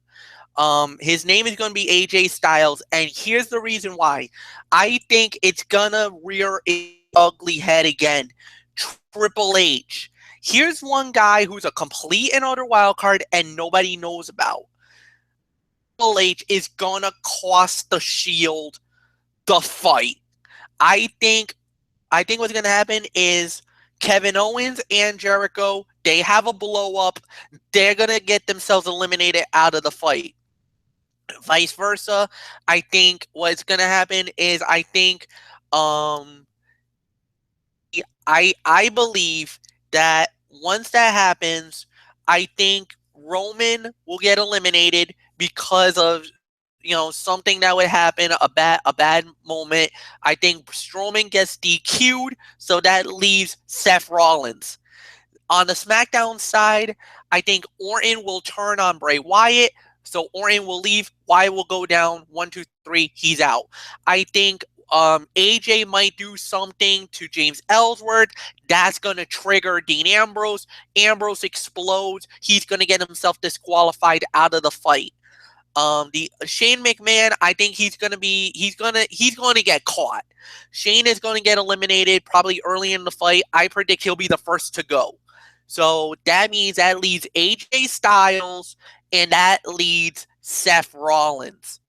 His name is going to be AJ Styles, and here's the reason why. I think it's going to rear its ugly head again. Triple H. Here's one guy who's a complete and utter wild card and nobody knows about. Triple H is going to cost the Shield the fight. I think what's going to happen is Kevin Owens and Jericho, they have a blow up. They're going to get themselves eliminated out of the fight. Vice versa, I think what's going to happen is I believe that once that happens, I think Roman will get eliminated because of something that would happen, a bad moment. I think Strowman gets DQ'd, so that leaves Seth Rollins. On the SmackDown side, I think Orton will turn on Bray Wyatt, so Orton will leave. Wyatt will go down. 1, 2, 3. He's out. I think AJ might do something to James Ellsworth. That's going to trigger Dean Ambrose. Ambrose explodes. He's going to get himself disqualified out of the fight. The Shane McMahon, I think he's going to get caught. Shane is going to get eliminated probably early in the fight. I predict he'll be the first to go. So that means that leaves AJ Styles and that leads Seth Rollins.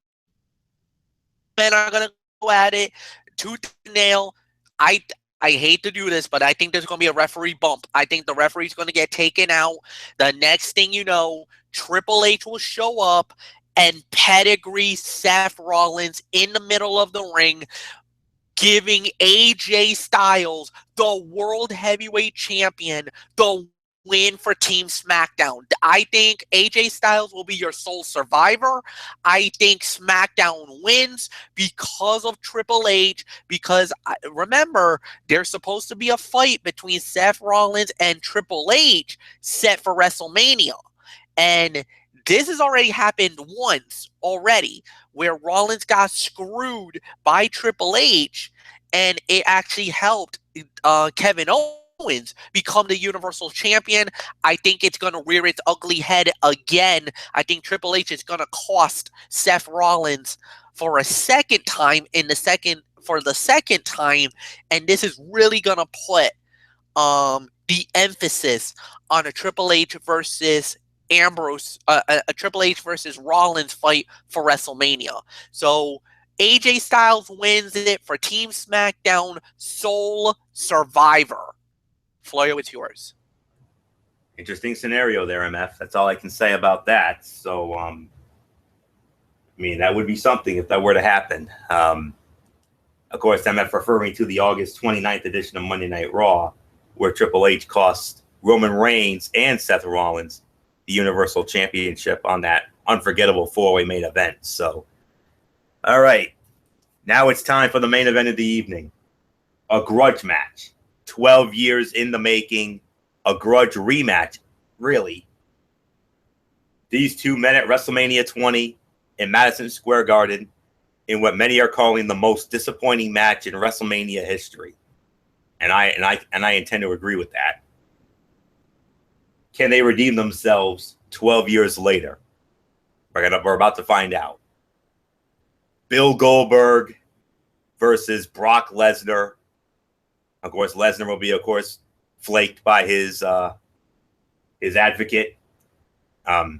Men are going to go at it tooth and nail. I I hate to do this, but I think there's going to be a referee bump. I think the referee's going to get taken out. The next thing you know, Triple H will show up and pedigree Seth Rollins in the middle of the ring, giving AJ Styles, the World Heavyweight Champion, the win for Team SmackDown. I think AJ Styles will be your sole survivor. I think SmackDown wins because of Triple H, because remember, there's supposed to be a fight between Seth Rollins and Triple H set for WrestleMania. And this has already happened once already, where Rollins got screwed by Triple H, and it actually helped Kevin Owens become the Universal Champion. I think it's going to rear its ugly head again. I think Triple H is going to cost Seth Rollins for a second time for the second time, and this is really going to put the emphasis on a Triple H versus Ambrose, a Triple H versus Rollins fight for WrestleMania. So AJ Styles wins it for Team SmackDown sole survivor. Florio, it's yours. Interesting scenario there, MF. That's all I can say about that. So, I mean, that would be something if that were to happen. Of course, MF referring to the August 29th edition of Monday Night Raw, where Triple H cost Roman Reigns and Seth Rollins the Universal Championship on that unforgettable four-way main event. So, all right. Now it's time for the main event of the evening. A grudge match. 12 years in the making. A grudge rematch. Really. These two met at WrestleMania 20 in Madison Square Garden in what many are calling the most disappointing match in WrestleMania history. And I intend to agree with that. Can they redeem themselves 12 years later? We're about to find out. Bill Goldberg versus Brock Lesnar. Of course, Lesnar will be, flaked by his advocate, the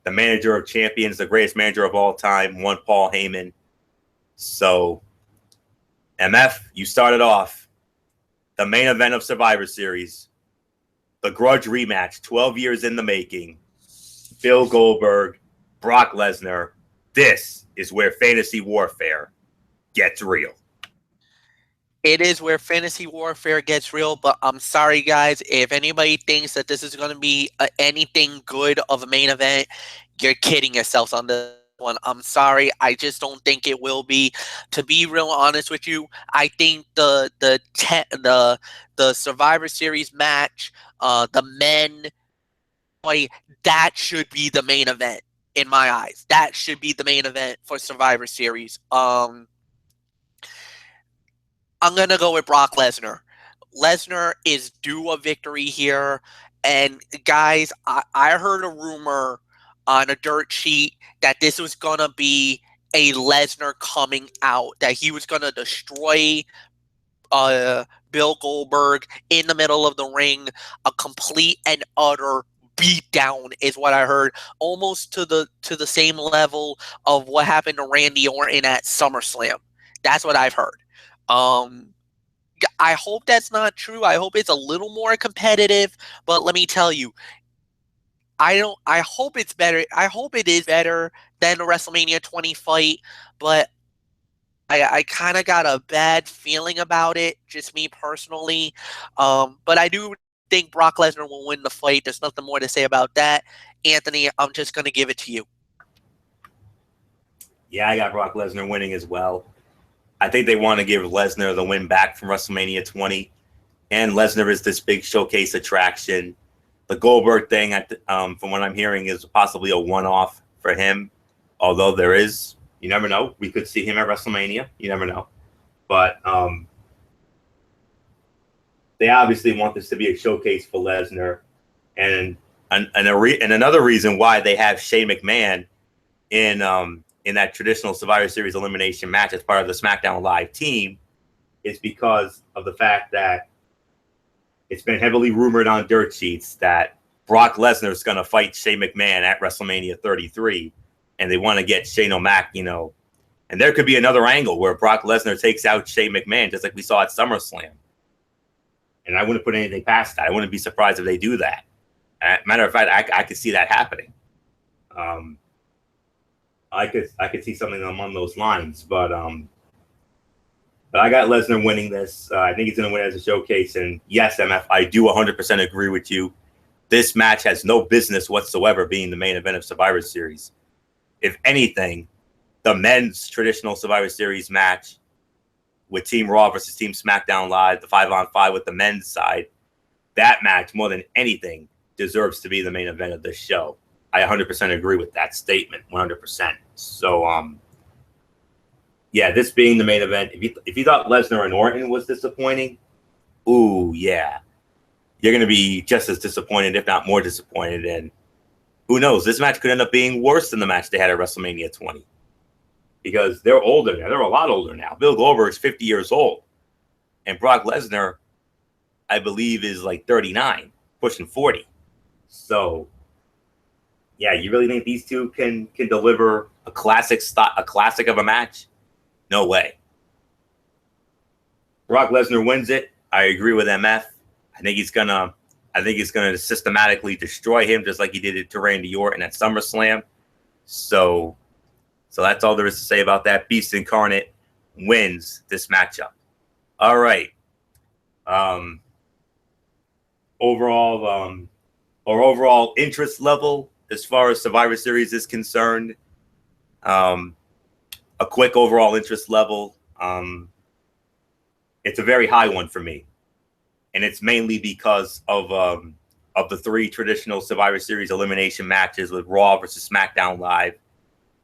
manager of champions, the greatest manager of all time, one Paul Heyman. So, MF, you started off the main event of Survivor Series, the grudge rematch, 12 years in the making. Bill Goldberg, Brock Lesnar. This is where fantasy warfare gets real. It is where fantasy warfare gets real, but I'm sorry, guys. If anybody thinks that this is going to be anything good of a main event, you're kidding yourselves on this one. I'm sorry. I just don't think it will be. To be real honest with you, I think the Survivor Series match, the men, that should be the main event in my eyes. That should be the main event for Survivor Series. I'm going to go with Brock Lesnar. Lesnar is due a victory here. And guys, I heard a rumor on a dirt sheet that this was going to be a Lesnar coming out, that he was going to destroy Bill Goldberg in the middle of the ring. A complete and utter beatdown is what I heard, almost to the same level of what happened to Randy Orton at SummerSlam. That's what I've heard. I hope that's not true. I hope it's a little more competitive, but let me tell you, I hope it's better. I hope it is better than the WrestleMania 20 fight, but I kind of got a bad feeling about it, just me personally. But I do think Brock Lesnar will win the fight. There's nothing more to say about that. Anthony, I'm just going to give it to you. Yeah, I got Brock Lesnar winning as well. I think they want to give Lesnar the win back from WrestleMania 20. And Lesnar is this big showcase attraction. The Goldberg thing, from what I'm hearing, is possibly a one-off for him. Although there is, you never know. We could see him at WrestleMania. You never know. But they obviously want this to be a showcase for Lesnar. And another reason why they have Shane McMahon in that traditional Survivor Series elimination match as part of the SmackDown Live team is because of the fact that it's been heavily rumored on dirt sheets that Brock Lesnar is going to fight Shane McMahon at WrestleMania 33, and they want to get Shane O'Mac, and there could be another angle where Brock Lesnar takes out Shane McMahon, just like we saw at SummerSlam. And I wouldn't put anything past that. I wouldn't be surprised if they do that. Matter of fact, I could see that happening. I could see something along those lines, but I got Lesnar winning this. I think he's going to win as a showcase. And yes, MF, I do 100% agree with you. This match has no business whatsoever being the main event of Survivor Series. If anything, the men's traditional Survivor Series match with Team Raw versus Team SmackDown Live, the 5-on-5 with the men's side, that match, more than anything, deserves to be the main event of this show. I 100% agree with that statement, 100%. So, yeah, this being the main event, if you thought Lesnar and Orton was disappointing, ooh, yeah. You're going to be just as disappointed, if not more disappointed. And who knows, this match could end up being worse than the match they had at WrestleMania 20. Because they're older now. They're a lot older now. Bill Goldberg is 50 years old. And Brock Lesnar, I believe, is like 39, pushing 40. So, yeah, you really think these two can deliver a classic of a match? No way. Brock Lesnar wins it. I agree with MF. I think he's gonna systematically destroy him, just like he did it to Randy Orton at SummerSlam. So that's all there is to say about that. Beast Incarnate wins this matchup. All right. Overall interest level as far as Survivor Series is concerned. A quick overall interest level. It's a very high one for me. And it's mainly because of the three traditional Survivor Series elimination matches with Raw versus SmackDown Live.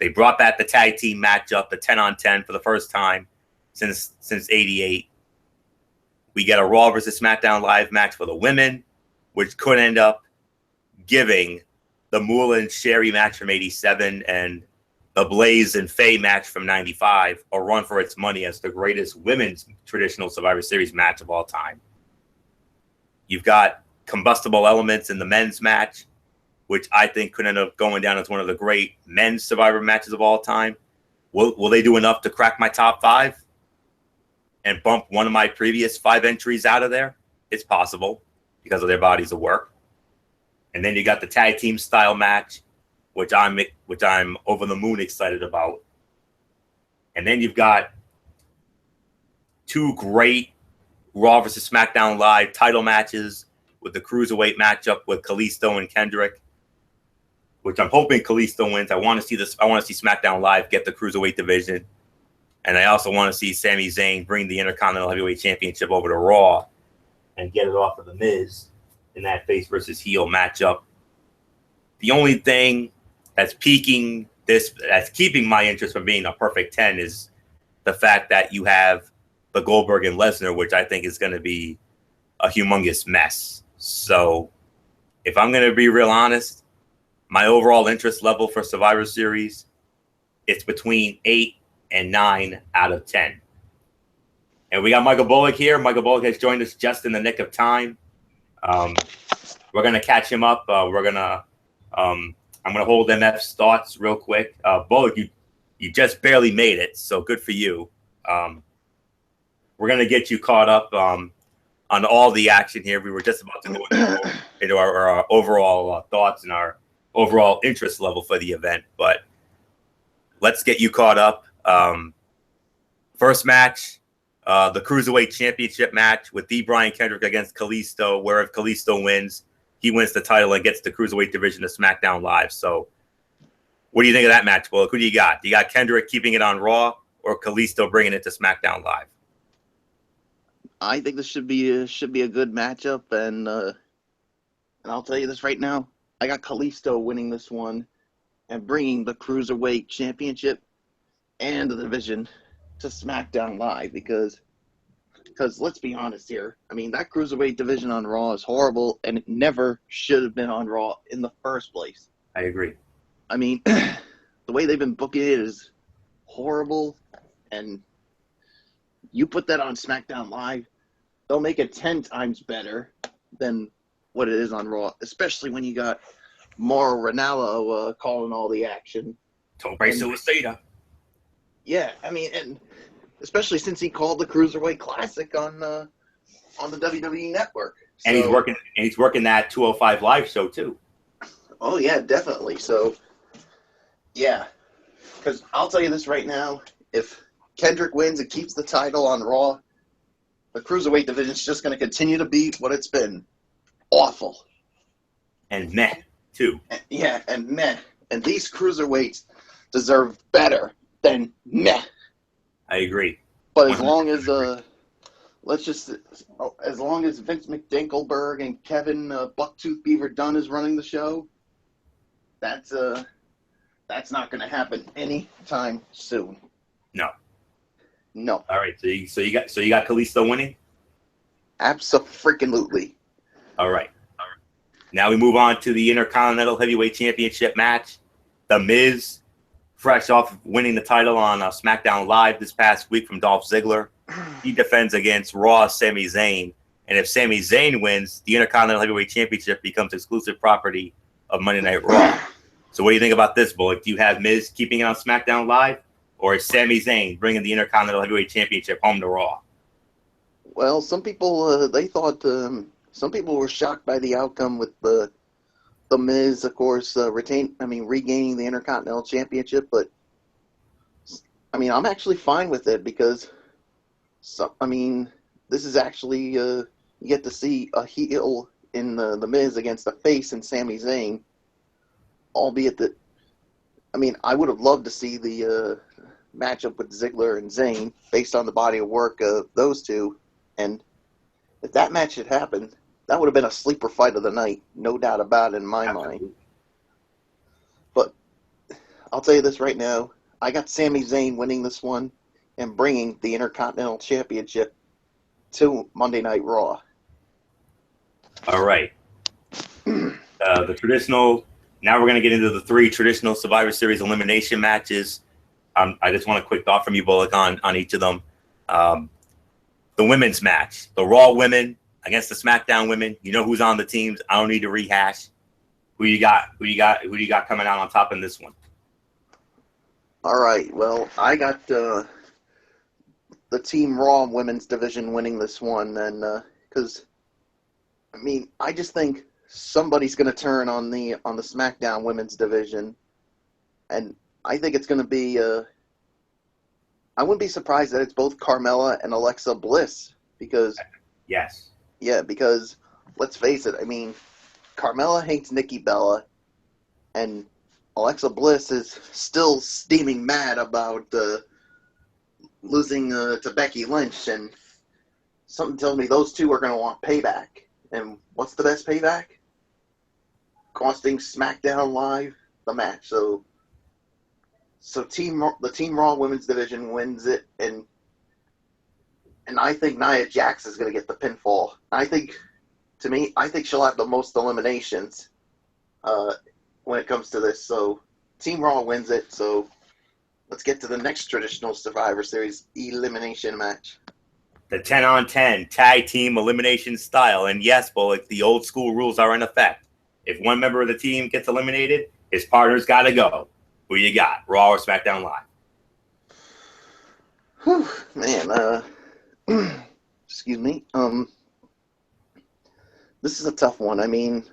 They brought back the tag team matchup, the 10-on-10 for the first time since '88. We get a Raw versus SmackDown Live match for the women, which could end up giving the Moolah and Sherry match from '87 and the Blaze and Faye match from '95 a run for its money as the greatest women's traditional Survivor Series match of all time. You've got combustible elements in the men's match, which I think could end up going down as one of the great men's Survivor matches of all time. Will they do enough to crack my top 5 and bump one of my previous 5 entries out of there? It's possible because of their bodies of work. And then you got the tag team style match, which I'm over the moon excited about. And then you've got 2 great Raw versus SmackDown Live title matches with the Cruiserweight matchup with Kalisto and Kendrick, which I'm hoping Kalisto wins. I want to see this. I want to see SmackDown Live get the Cruiserweight division. And I also want to see Sami Zayn bring the Intercontinental Heavyweight Championship over to Raw and get it off of The Miz in that face versus heel matchup. The only thing that's keeping my interest from being a perfect 10 is the fact that you have the Goldberg and Lesnar, which I think is going to be a humongous mess. So if I'm going to be real honest, my overall interest level for Survivor Series, it's between 8 and 9 out of 10. And we got Michael Bullock here. Michael Bullock has joined us just in the nick of time. We're going to catch him up. I'm going to hold MF's thoughts real quick. Bullock, you just barely made it, so good for you. We're going to get you caught up on all the action here. We were just about to go into our overall thoughts and our overall interest level for the event, but let's get you caught up. First match, the Cruiserweight Championship match with D. Brian Kendrick against Kalisto, where if Kalisto wins, he wins the title and gets the Cruiserweight division of SmackDown Live. So what do you think of that match, Bullock? Who do you got? Do you got Kendrick keeping it on Raw or Kalisto bringing it to SmackDown Live? I think this should be a good matchup, and I'll tell you this right now. I got Kalisto winning this one and bringing the Cruiserweight Championship and the division to SmackDown Live because let's be honest here. I mean, that Cruiserweight division on Raw is horrible, and it never should have been on Raw in the first place. I agree. I mean, the way they've been booking it is horrible, and you put that on SmackDown Live, they'll make it 10 times better than what it is on Raw, especially when you got Mauro Ranallo calling all the action. Tope Suicida. Yeah, I mean, and especially since he called the Cruiserweight Classic on on the WWE network. And he's working that 205 Live show too. Oh yeah, definitely. So yeah, because I'll tell you this right now: if Kendrick wins and keeps the title on Raw, the cruiserweight division is just going to continue to be what it's been. Awful. And meh, too. And meh. And these cruiserweights deserve better than meh. I agree. But as long as as long as Vince McDinkleberg and Kevin Bucktooth Beaver Dunn is running the show, that's not going to happen anytime soon. No. All right. So you got Kalisto winning? Abso-freaking-lutely. All right. Now we move on to the Intercontinental Heavyweight Championship match. The Miz, fresh off winning the title on SmackDown Live this past week from Dolph Ziggler. He defends against Raw Sami Zayn. And if Sami Zayn wins, the Intercontinental Heavyweight Championship becomes exclusive property of Monday Night Raw. So what do you think about this, Bullock? Do you have Miz keeping it on SmackDown Live? Or is Sami Zayn bringing the Intercontinental Heavyweight Championship home to Raw? Well, some people they thought some people were shocked by the outcome with the Miz, of course, regaining the Intercontinental Championship. But I mean, I'm actually fine with it because, this is actually you get to see a heel in the Miz against a face in Sami Zayn. Albeit that, I would have loved to see the matchup with Ziggler and Zayn based on the body of work of those two. And if that match had happened, that would have been a sleeper fight of the night, no doubt about it in my mind. But I'll tell you this right now, I got Sami Zayn winning this one and bringing the Intercontinental Championship to Monday Night Raw. All right. The traditional. Now we're going to get into the 3 traditional Survivor Series elimination matches. I just want a quick thought from you, Bullock, on each of them. The women's match, the Raw women against the SmackDown women. You know who's on the teams. I don't need to rehash. Who you got coming out on top in this one? All right. Well, I got the Team Raw women's division winning this one, and because I just think somebody's going to turn on the SmackDown women's division, and I think it's going to be. I wouldn't be surprised that it's both Carmella and Alexa Bliss because. Yes. Yeah, because let's face it. Carmella hates Nikki Bella, and Alexa Bliss is still steaming mad about losing to Becky Lynch, and something tells me those two are going to want payback. And what's the best payback? Costing SmackDown Live the match. So the Team Raw Women's Division wins it, and I think Nia Jax is going to get the pinfall. I think she'll have the most eliminations when it comes to this. So Team Raw wins it. So let's get to the next traditional Survivor Series elimination match. The 10-on-10 tag team elimination style. And yes, Bullock, the old school rules are in effect. If one member of the team gets eliminated, his partner's got to go. Who you got, Raw or SmackDown Live? Whew, man, excuse me. This is a tough one. Who'd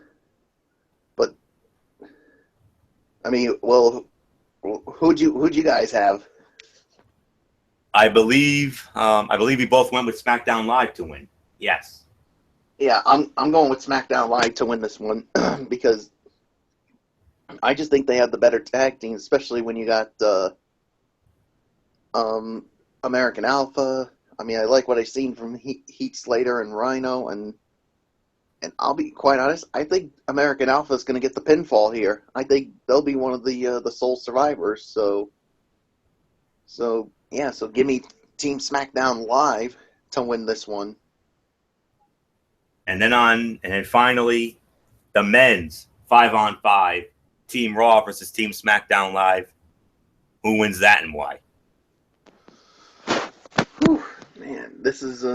you guys have? I believe we both went with SmackDown Live to win. Yes. Yeah, I'm going with SmackDown Live to win this one because I just think they have the better tag team, especially when you got American Alpha. I like what I've seen from Heath Slater and Rhino, and I'll be quite honest. I think American Alpha is going to get the pinfall here. I think they'll be one of the sole survivors. So give me Team SmackDown Live to win this one. And then finally, the men's 5-on-5 Team Raw versus Team SmackDown Live. Who wins that and why? Whew, man, this is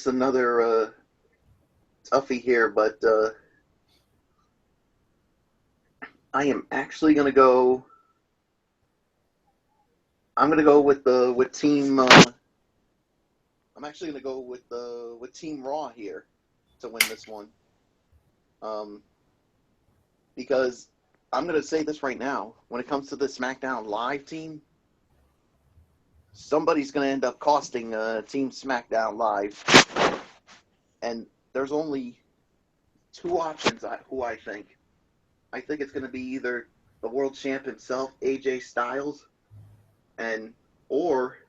another toughie here, but I am actually gonna go. I'm gonna go with Team I'm actually going to go with Team Raw here to win this one. Because I'm going to say this right now. When it comes to the SmackDown Live team, somebody's going to end up costing Team SmackDown Live. And there's only two options who I think. I think it's going to be either the world champ himself, AJ Styles, or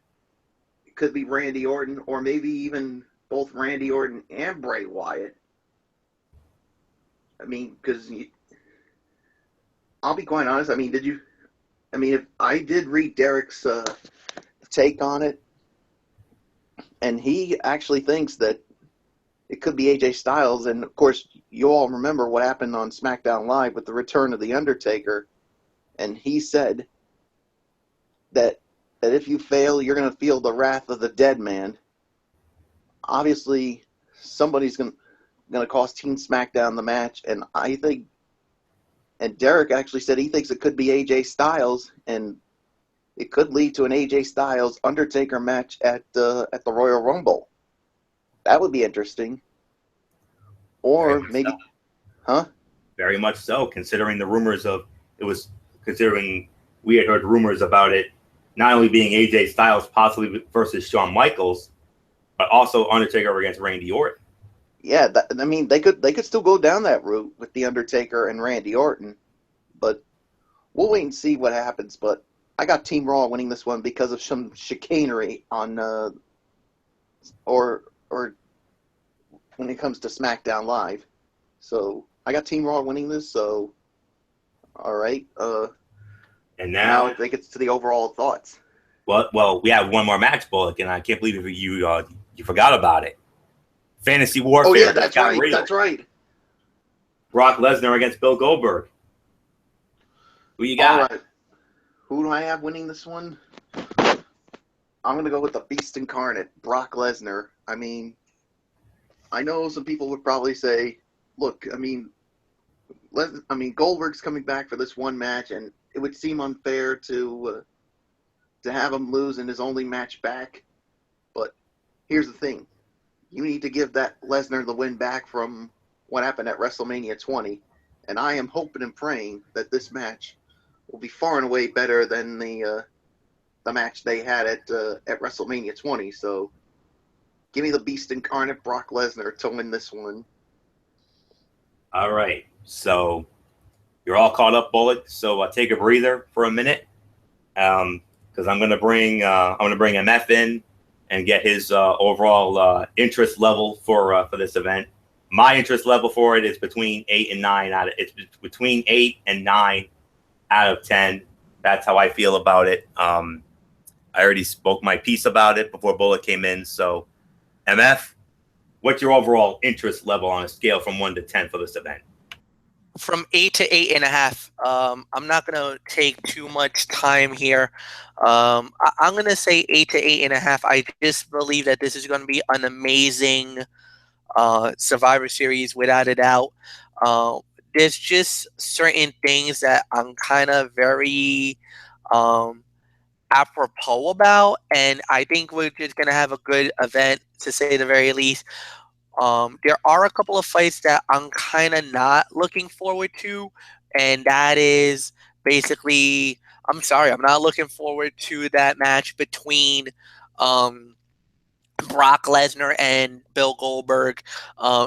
it could be Randy Orton, or maybe even both Randy Orton and Bray Wyatt. I mean, because I'll be quite honest. I mean, if I did read Derek's take on it, and he actually thinks that it could be AJ Styles, and of course, you all remember what happened on SmackDown Live with the return of The Undertaker, and he said that if you fail, you're going to feel the wrath of the dead man. Obviously, somebody's going to cost Team SmackDown the match, and I think, and Derek actually said he thinks it could be AJ Styles, and it could lead to an AJ Styles Undertaker match at the Royal Rumble. That would be interesting. Or maybe, so. huh? Very much so, considering the rumors of considering we had heard rumors about it not only being AJ Styles possibly versus Shawn Michaels, but also Undertaker against Randy Orton. Yeah, I mean they could still go down that route with the Undertaker and Randy Orton, but we'll wait and see what happens. But I got Team Raw winning this one because of some chicanery on or when it comes to SmackDown Live. So I got Team Raw winning this. So all right. And now now I think it's to the overall thoughts. Well, we have one more match, Bullock, and I can't believe you forgot about it. Fantasy Warfare. Oh yeah, that's right. Real. That's right. Brock Lesnar against Bill Goldberg. Who you got? All right. Who do I have winning this one? I'm going to go with the Beast Incarnate, Brock Lesnar. I mean, I know some people would probably say, look, I mean, Goldberg's coming back for this one match, and it would seem unfair to have him lose in his only match back. But here's the thing. You need to give that Lesnar the win back from what happened at WrestleMania 20. And I am hoping and praying that this match will be far and away better than the match they had at WrestleMania 20. So give me the Beast Incarnate Brock Lesnar to win this one. All right. So you're all caught up, Bullock. So I'll take a breather for a minute. Because I'm gonna bring MF in and get his overall interest level for this event. My interest level for it is between 8 and 9 it's between 8 and 9 out of 10. That's how I feel about it. I already spoke my piece about it before Bullock came in. So, MF, what's your overall interest level on a scale from 1 to 10 for this event? From 8 to 8.5. I'm not gonna take too much time here. I'm gonna say 8 to 8.5. I just believe that this is gonna be an amazing Survivor Series without a doubt. There's just certain things that I'm kind of very apropos about, and I think we're just gonna have a good event, to say the very least. There are a couple of fights that I'm kind of not looking forward to, and that is basically, I'm sorry, I'm not looking forward to that match between Brock Lesnar and Bill Goldberg.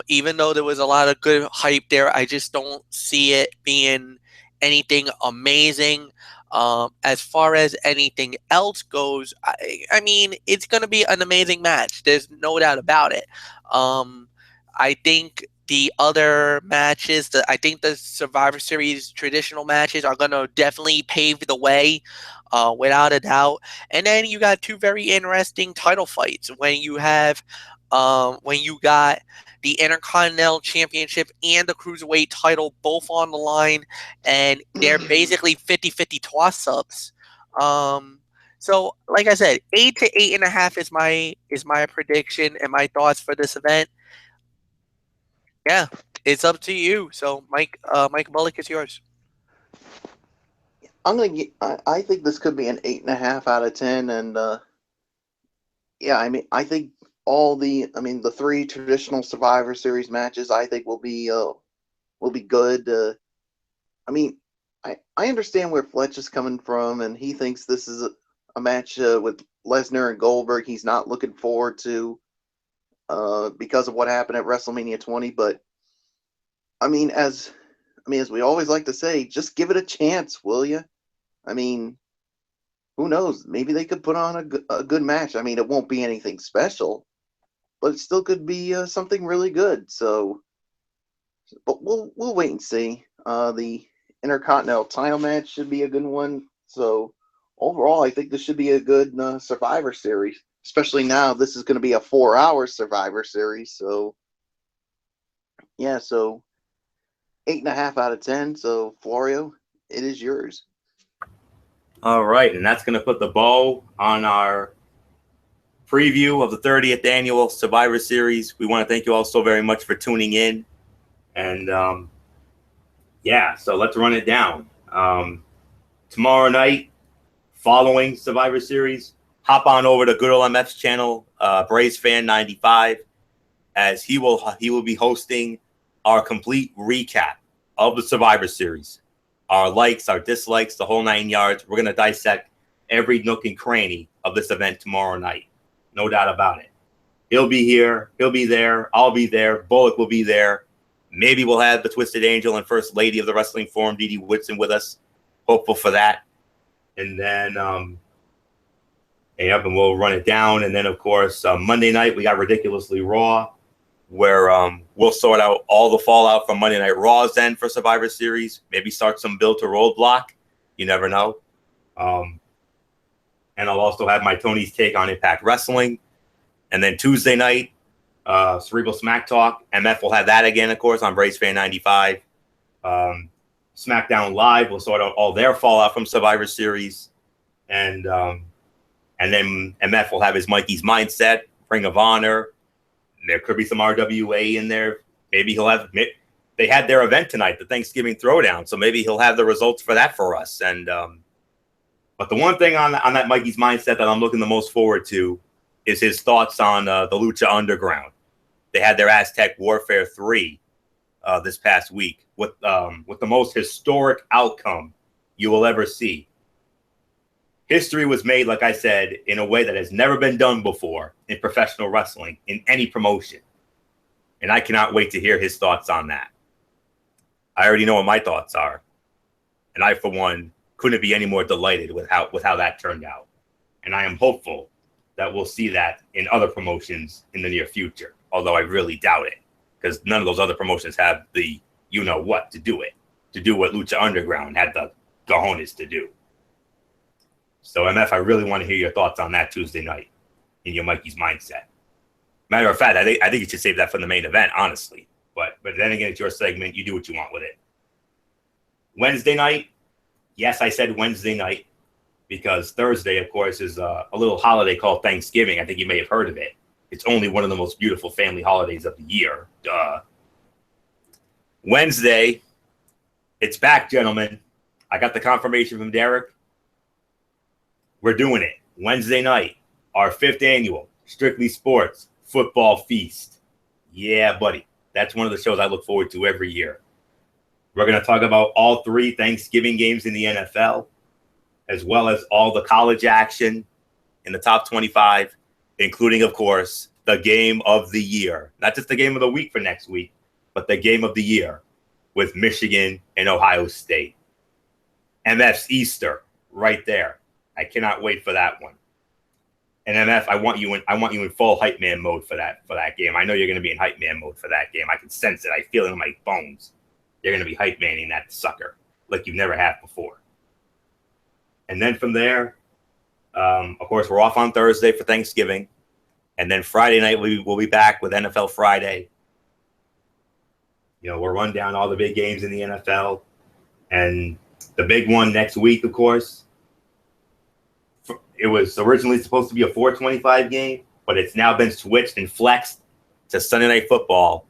Even though there was a lot of good hype there, I just don't see it being anything amazing. As far as anything else goes, I mean, it's going to be an amazing match. There's no doubt about it. I think the other matches, I think the Survivor Series traditional matches are going to definitely pave the way, without a doubt. And then you got two very interesting title fights when you got the Intercontinental Championship and the Cruiserweight title both on the line, and they're basically 50-50 toss-ups. So, like I said, 8 to 8.5 is my prediction and my thoughts for this event. Yeah, it's up to you. So, Mike Bullock, is yours. I think this could be an 8.5 out of 10, and yeah, I mean, I think the three traditional Survivor Series matches I think will be good. I understand where Fletch is coming from, and he thinks this is a match with Lesnar and Goldberg he's not looking forward to because of what happened at WrestleMania 20. But as we always like to say, just give it a chance, will you? Who knows? Maybe they could put on a good match. It won't be anything special, but it still could be something really good. So, but we'll wait and see. The Intercontinental title match should be a good one. So, overall, I think this should be a good Survivor Series. Especially now, this is going to be a 4-hour Survivor Series. So, yeah. So, 8.5 out of 10. So, Florio, it is yours. All right, and that's going to put the bow on our preview of the 30th annual Survivor Series. We want to thank you all so very much for tuning in. And so let's run it down. Tomorrow night, following Survivor Series, hop on over to Good Ol' MF's channel, Braves Fan 95, as he will be hosting our complete recap of the Survivor Series. Our likes, our dislikes, the whole 9 yards. We're going to dissect every nook and cranny of this event tomorrow night. No doubt about it. He'll be here. He'll be there. I'll be there. Bullock will be there. Maybe we'll have the Twisted Angel and First Lady of the Wrestling Forum, Dee Whitson, with us. Hopeful for that. And then, and we'll run it down. And then, of course, Monday night, we got Ridiculously Raw, where we'll sort out all the fallout from Monday Night Raw's end for Survivor Series. Maybe start some build to Roadblock. You never know. And I'll also have my Tony's take on Impact Wrestling. And then Tuesday night, Cerebral Smack Talk. MF will have that again, of course, on Braves Fan 95. SmackDown Live will sort out all their fallout from Survivor Series. And then MF will have his Mikey's Mindset, Ring of Honor. There could be some RWA in there. Maybe they had their event tonight, the Thanksgiving Throwdown. So maybe he'll have the results for that for us. And but the one thing on that Mikey's Mindset that I'm looking the most forward to is his thoughts on the Lucha Underground. They had their Aztec Warfare 3 this past week with the most historic outcome you will ever see. History was made, like I said, in a way that has never been done before in professional wrestling, in any promotion. And I cannot wait to hear his thoughts on that. I already know what my thoughts are. And I, for one, couldn't be any more delighted with how that turned out. And I am hopeful that we'll see that in other promotions in the near future, although I really doubt it, because none of those other promotions have the you-know-what to do what Lucha Underground had the cojones to do. So, MF, I really want to hear your thoughts on that Tuesday night in your Mikey's Mindset. Matter of fact, I think you should save that for the main event, honestly. But then again, it's your segment. You do what you want with it. Wednesday night, yes, I said Wednesday night because Thursday, of course, is a little holiday called Thanksgiving. I think you may have heard of it. It's only one of the most beautiful family holidays of the year. Duh. Wednesday, it's back, gentlemen. I got the confirmation from Derek. We're doing it. Wednesday night, our 5th annual Strictly Sports Football Feast. Yeah, buddy. That's one of the shows I look forward to every year. We're going to talk about all 3 Thanksgiving games in the NFL, as well as all the college action in the top 25, including, of course, the game of the year. Not just the game of the week for next week, but the game of the year with Michigan and Ohio State. MF's Easter right there. I cannot wait for that one. And MF, I want you in full hype man mode for that game. I know you're going to be in hype man mode for that game. I can sense it. I feel it in my bones. You're going to be hype manning that sucker like you've never have before. And then from there, of course, we're off on Thursday for Thanksgiving. And then Friday night, we'll be back with NFL Friday. We'll run down all the big games in the NFL. And the big one next week, of course, it was originally supposed to be a 4:25 game, but it's now been switched and flexed to Sunday Night Football.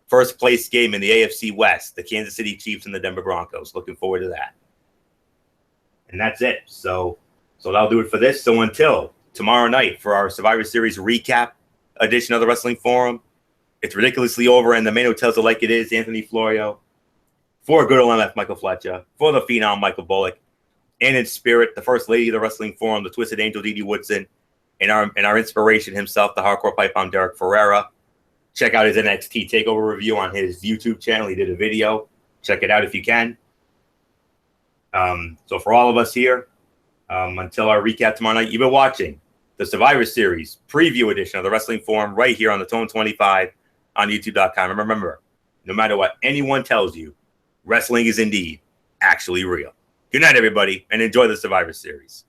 First place game in the AFC West, the Kansas City Chiefs and the Denver Broncos. Looking forward to that. And that's it. So that'll do it for this. So until tomorrow night for our Survivor Series recap, edition of the Wrestling Forum. It's ridiculously over, and the man who tells it like it is, Anthony Florio. For good old MF Michael Fletcher, for the Phenom Michael Bullock, and in spirit, the First Lady of the Wrestling Forum, the Twisted Angel Dee Dee Woodson, and our inspiration himself, the Hardcore Pipe Bomb Derek Ferreira. Check out his NXT TakeOver review on his YouTube channel. He did a video. Check it out if you can. So for all of us here, until our recap tomorrow night, you've been watching the Survivor Series preview edition of the Wrestling Forum right here on the Tone 25 on YouTube.com. And remember, no matter what anyone tells you, wrestling is indeed actually real. Good night, everybody, and enjoy the Survivor Series.